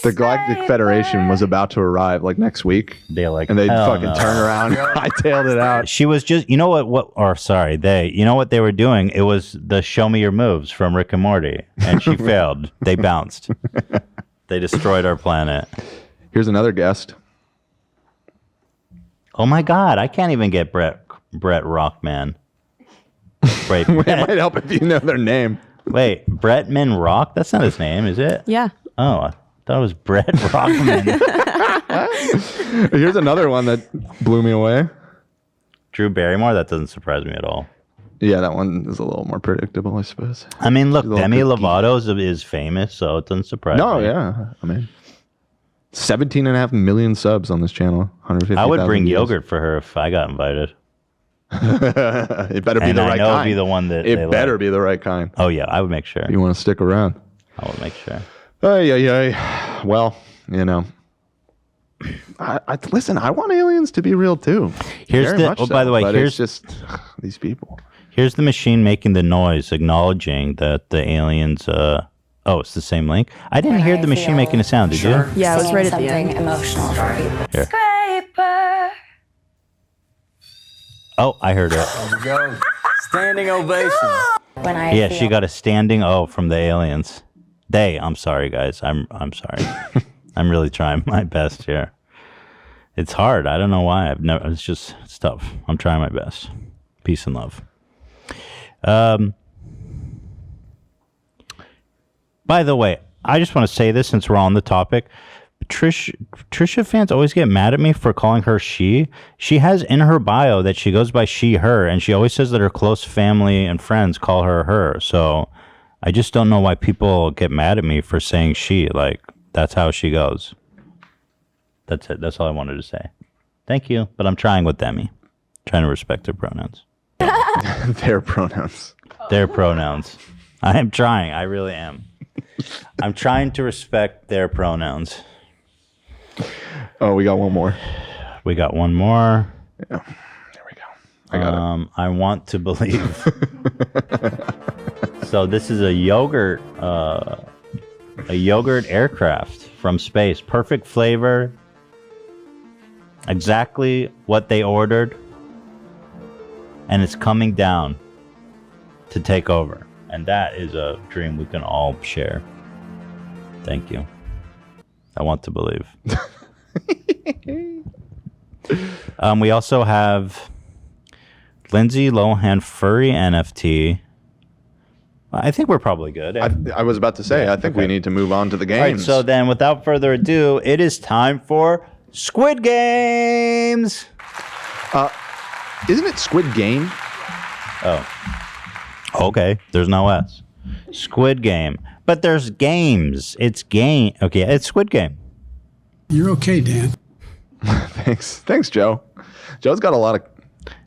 The Galactic Federation was about to arrive like next week. They're like, and they'd hell fucking no. turn around. I tailed it out. She was just, you know you know what they were doing? It was the show me your moves from Rick and Morty. And she failed. They bounced. They destroyed our planet. Here's another guest. Oh my God, I can't even get Brett Rockman. Wait, It might help if you know their name. Wait, Brettman Rock? That's not his name, is it? Yeah. Oh, I thought it was Brett Rockman. Here's another one that blew me away. Drew Barrymore? That doesn't surprise me at all. Yeah, that one is a little more predictable, I suppose. I mean, look, She's a little Demi kooky. Lovato is famous, so it doesn't surprise No, me. yeah. I mean, 17.5 million subs on this channel. 150. I would bring yogurt for her if I got invited. It better be And the I right know it'd kind. be the one that it they better like. be the right kind. Oh, yeah, I would make sure. You want to stick around. I would make sure. Yeah. Well, you know. Listen, I want aliens to be real too. Here's Very the. much Oh, by so, the way, but here's it's just these people. Here's the machine making the noise, acknowledging that the aliens. Oh, it's the same link. I didn't hear the machine making a sound. Did you? Yeah, it was right at the Something end. emotional for people. Here. Scraper. Oh, I heard it. There we go. Standing ovation. When I Yeah, feel she got a standing O from the aliens. I'm sorry, guys. I'm sorry. I'm really trying my best here. It's hard. I don't know why. It's tough. I'm trying my best. Peace and love. By the way, I just want to say this since we're on the topic. Trisha fans always get mad at me for calling her she. She has in her bio that she goes by she, her, and she always says that her close family and friends call her her. So I just don't know why people get mad at me for saying she. Like, that's how she goes. That's it. That's all I wanted to say. Thank you. But I'm trying with Demi. Trying to respect their pronouns. Their pronouns. Their pronouns. I am trying. I really am. I'm trying to respect their pronouns. Oh, we got one more. We got one more. Yeah. There we go. I got it. I want to believe. So this is a yogurt aircraft from space. Perfect flavor. exactly what they ordered, and it's coming down to take over. And that is a dream we can all share. Thank you. I want to believe. We also have Lindsay Lohan furry NFT. I think we're probably good. I was about to say, I think we need to move on to the games. All right, so then without further ado, it is time for Squid Games. Isn't it Squid Game? Oh. Okay, there's no S. Squid Game. But there's games. It's game. Okay, it's Squid Game. You're okay, Dan. Thanks, Joe. Joe's got a lot of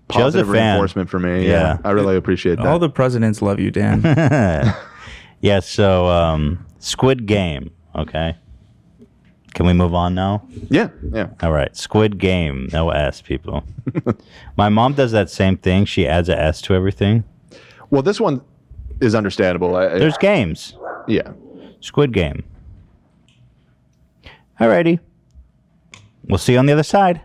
positive reinforcement for me. Yeah, I really appreciate that. All the presidents love you, Dan. Yeah, so Squid Game, okay? Can we move on now? Yeah. All right, Squid Game, no S, people. My mom does that same thing. She adds a S to everything. Well, this one is understandable. There's games. Yeah. Squid Game. Alrighty. We'll see you on the other side.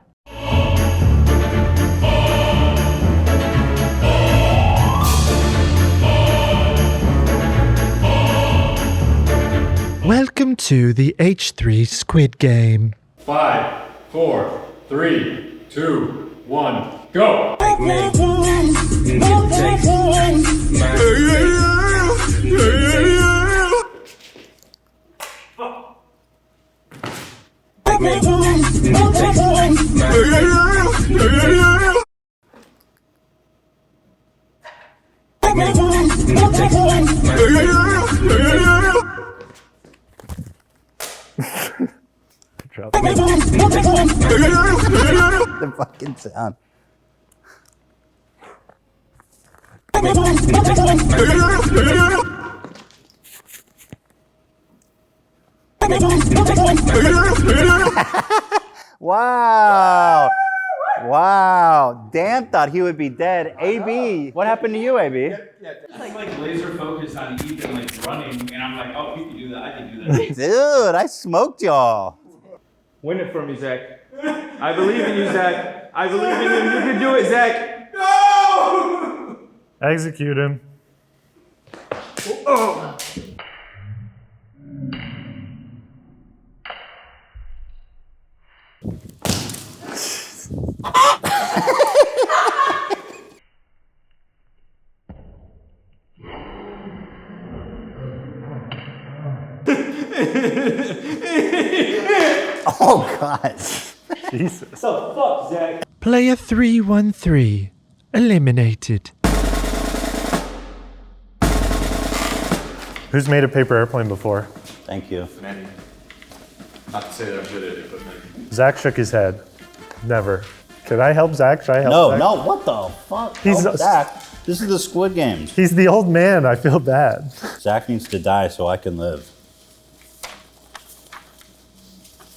Welcome to the H3 Squid Game. 5, 4, 3, 2, 1, go! The fucking sound. Wow. Wow. Dan thought he would be dead. AB, what happened to you, AB? I'm like laser focused on Ethan like running, and I'm like, oh, you can do that, I can do that. Dude, I smoked y'all. Win it for me, Zach. I believe in you, Zach. I believe in you. You can do it, Zach. No! Execute him. Oh. Oh, God. Jesus. What the fuck, Zach? Player 313 eliminated. Who's made a paper airplane before? Thank you. Many. Not to say that I'm good at it, but many. Zach shook his head. Never. Could I help Zach? Should I help Zach? No, what the fuck? He's Zach. This is the Squid Games. He's the old man. I feel bad. Zach needs to die so I can live.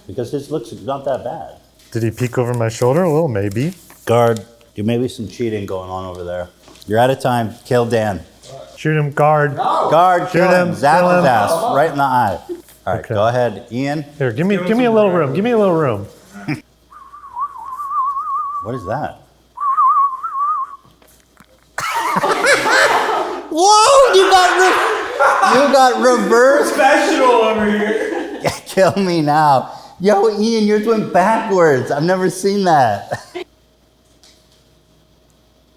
Because his looks not that bad. Did he peek over my shoulder a little? Maybe. Guard, there may be some cheating going on over there. You're out of time. Kill Dan. Shoot him, guard. No. Guard, Shoot kill him. Zap Kill his him. ass right in the eye. All right, go ahead, Ian. Here, give me a little room. Give me a little room. What is that? Whoa! You got reverse. Professional over here. Kill me now. Yo, Ian, yours went backwards. I've never seen that.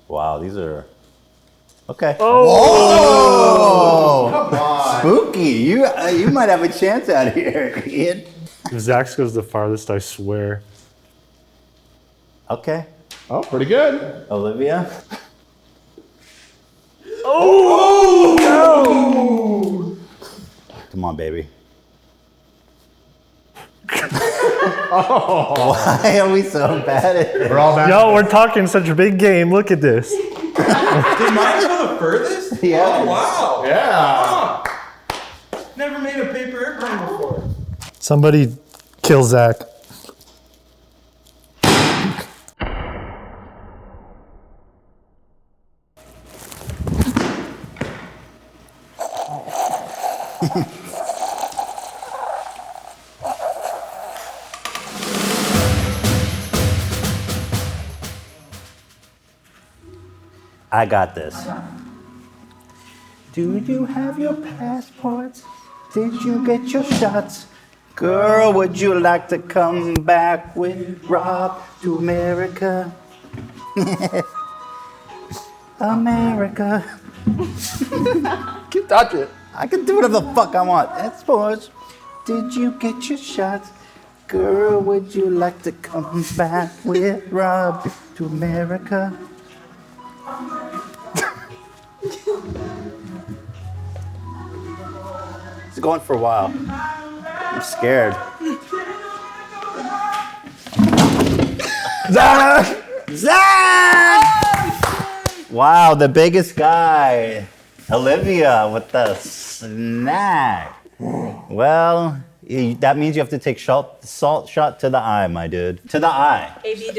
Wow, these are... Okay. Oh! Whoa! Come on. Spooky. You might have a chance out here, Ian. If Zach's goes the farthest, I swear. Okay. Oh, pretty good. Olivia? Oh! No! Come on, baby. Oh. Why are we so bad at this? We're all back. Yo, we're talking such a big game. Look at this. Did mine go the furthest? Yeah. Oh, wow. Yeah. Never made a paper airplane before. Somebody kill Zach. I got this. Do you have your passports? Did you get your shots? Girl, would you like to come back with Rob to America? America. Keep touching it. I can do whatever the fuck I want. Passports. Did you get your shots? Girl, would you like to come back with Rob to America? It's going for a while. I'm scared. Zach! Zach! Wow, the biggest guy. Olivia with the snack. Well, that means you have to take salt shot to the eye, my dude. To the eye.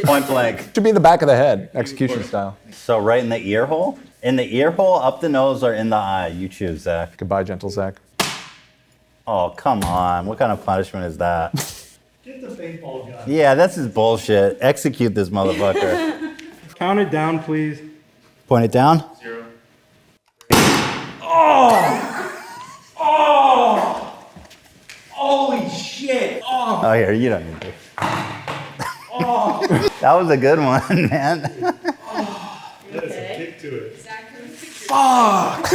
Point blank. Should be in the back of the head, execution style. So right in the ear hole? In the ear hole, up the nose, or in the eye? You choose, Zach. Goodbye, gentle Zach. Oh, come on. What kind of punishment is that? Get the paintball gun. Yeah, that's his bullshit. Execute this motherfucker. Count it down, please. Point it down. 0. Holy shit! Oh, here, you don't need to. That was a good one, man. There's a kick to it. Fuck!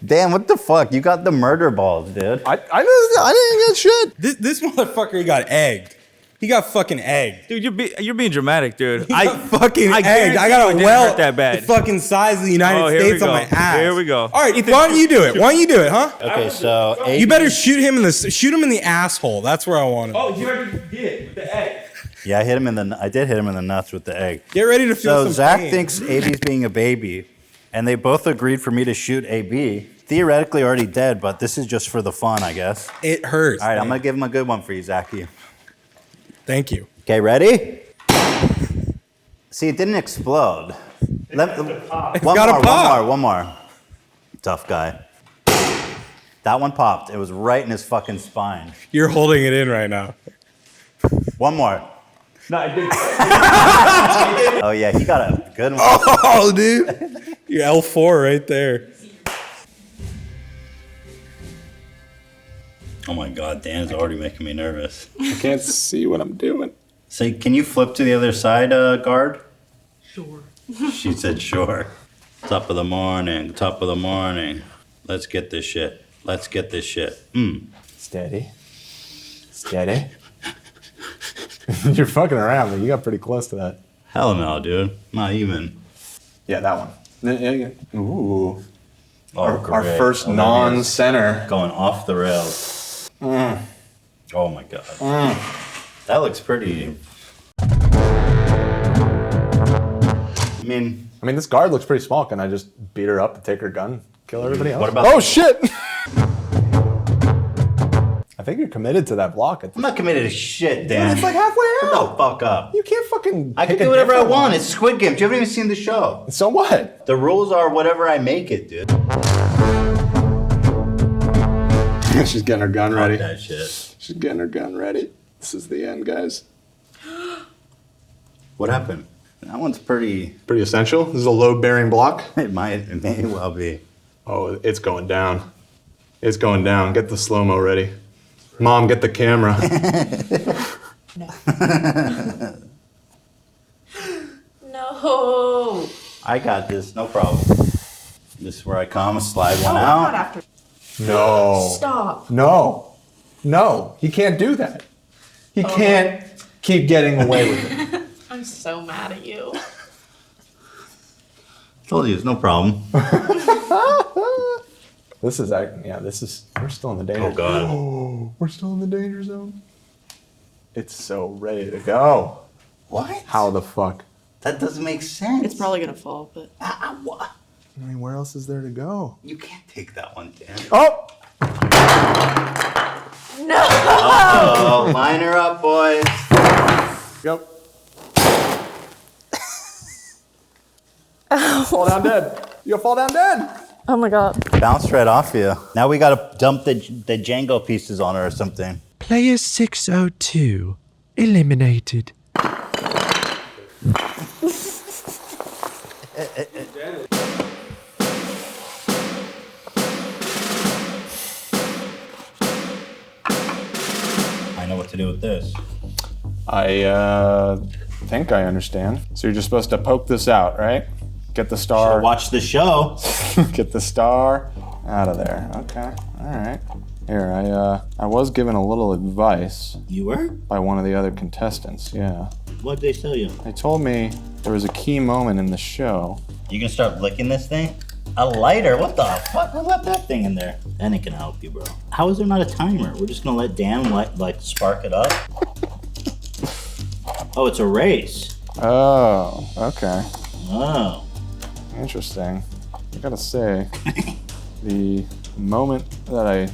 Damn, what the fuck? You got the murder balls, dude. I didn't get shit. This motherfucker got egged. He got fucking egged. Dude, you're being dramatic, dude. He got fucking egged. I got a welt that bad. The fucking size of the United States on my ass. Here we go. All right, why don't you do it? Why don't you do it, huh? Okay, so you better shoot him in the asshole. That's where I want him. Oh, you already did with the egg. Yeah, I did hit him in the nuts with the egg. Get ready to feel some Zach pain. thinks AB's being a baby, and they both agreed for me to shoot AB. Theoretically already dead, but this is just for the fun, I guess. It hurts. All right, I'm gonna give him a good one for you, Zachy. Thank you. Okay, ready? See, it didn't explode. One more. Tough guy. That one popped. It was right in his fucking spine. You're holding it in right now. One more. No, I did. Oh yeah, he got a good one. Oh, dude. You're L4 right there. Oh my God, Dan's already making me nervous. I can't see what I'm doing. Say, can you flip to the other side, guard? Sure. She said sure. Top of the morning, top of the morning. Let's get this shit. Let's get this shit. Steady. Steady. You're fucking around, but you got pretty close to that. Hell no, dude. Not even. Yeah, that one. Ooh. Oh, Our first non-center. Going off the rails. Oh my God. That looks pretty. I mean, this guard looks pretty small. Can I just beat her up and take her gun, kill everybody else? What about? Oh shit! I think you're committed to that block. I'm not committed to shit, Dan. It's like halfway out. No, fuck up. You can't fucking. I can do whatever I want. It's Squid Game. You haven't even seen the show. So what? The rules are whatever I make it, dude. She's getting her gun ready. Fuck that shit. She's getting her gun ready. This is the end, guys. What happened? That one's pretty essential. This is a load-bearing block. It may well be. Oh, it's going down. It's going down. Get the slow-mo ready. Mom, get the camera. No. I got this. No problem. This is where I come. Slide one out. No. Stop. No. No. He can't do that. He can't keep getting away with it. I'm so mad at you. Told you, it's no problem. This is, we're still in the danger zone. Oh, God. Oh, we're still in the danger zone. It's so ready to go. What? How the fuck? That doesn't make sense. It's probably gonna fall, but. What? I mean, where else is there to go? You can't take that one, Dan. Oh! No! Uh-oh. Line her up, boys. Yep. Fall down dead. You'll fall down dead. Oh my God. Bounced right off you. Now we gotta dump the Django pieces on her or something. Player 602 eliminated. I know what to do with this. I think I understand. So you're just supposed to poke this out, right? Get the star. Watch the show. Get the star out of there. Okay. All right. Here, I was given a little advice. You were? By one of the other contestants. Yeah. What'd they tell you? They told me there was a key moment in the show. You gonna start licking this thing? A lighter? What the fuck? Who left that thing in there? Then it can help you, bro. How is there not a timer? We're just gonna let Dan like spark it up? Oh, it's a race. Oh, okay. Oh. Interesting. I gotta say, the moment that I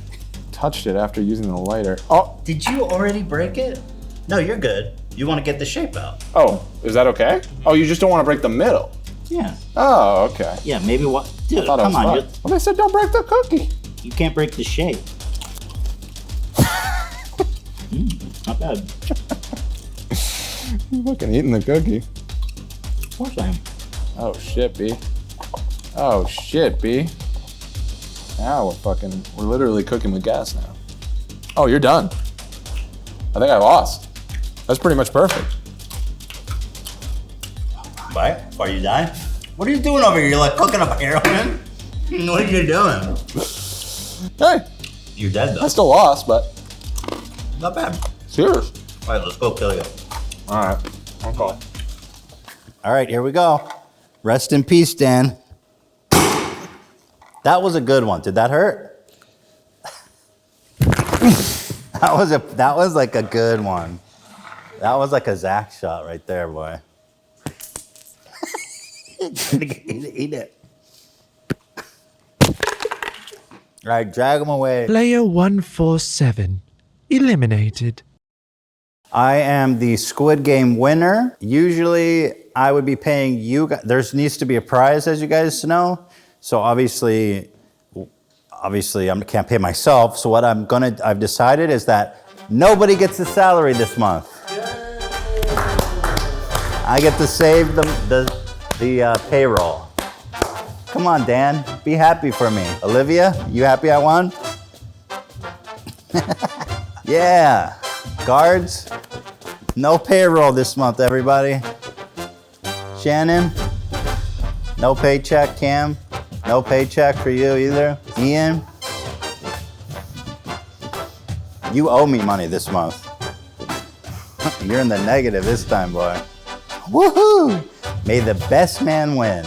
touched it after using the lighter. Oh! Did you already break it? No, you're good. You want to get the shape out. Oh, is that okay? Oh, you just don't want to break the middle? Yeah. Oh, okay. Yeah, maybe what? Dude, Come on. Well, they said don't break the cookie. You can't break the shape. Not bad. You're fucking eating the cookie. Of course I am. Oh shit, B. Oh shit, B. Now we're literally cooking with gas now. Oh, you're done. I think I lost. That's pretty much perfect. Bye. Before you die? What are you doing over here? You're like cooking up heroin? What are you doing? Hey. You're dead though. I still lost, but. Not bad. Cheers. All right, let's go kill you. All right. I'll call. All right, here we go. Rest in peace, Dan. That was a good one. Did that hurt? That was like a good one. That was like a Zach shot right there, boy. Eat it. All right, drag him away. Player 147 eliminated. I am the Squid Game winner. Usually, I would be paying you guys. There needs to be a prize, as you guys know. So obviously, I can't pay myself. So what I've decided is that nobody gets a salary this month. I get to save the payroll. Come on, Dan, be happy for me. Olivia, you happy I won? Yeah, guards, no payroll this month, everybody. Shannon, no paycheck. Cam, no paycheck for you either. Ian, you owe me money this month. You're in the negative this time, boy. Woohoo! May the best man win.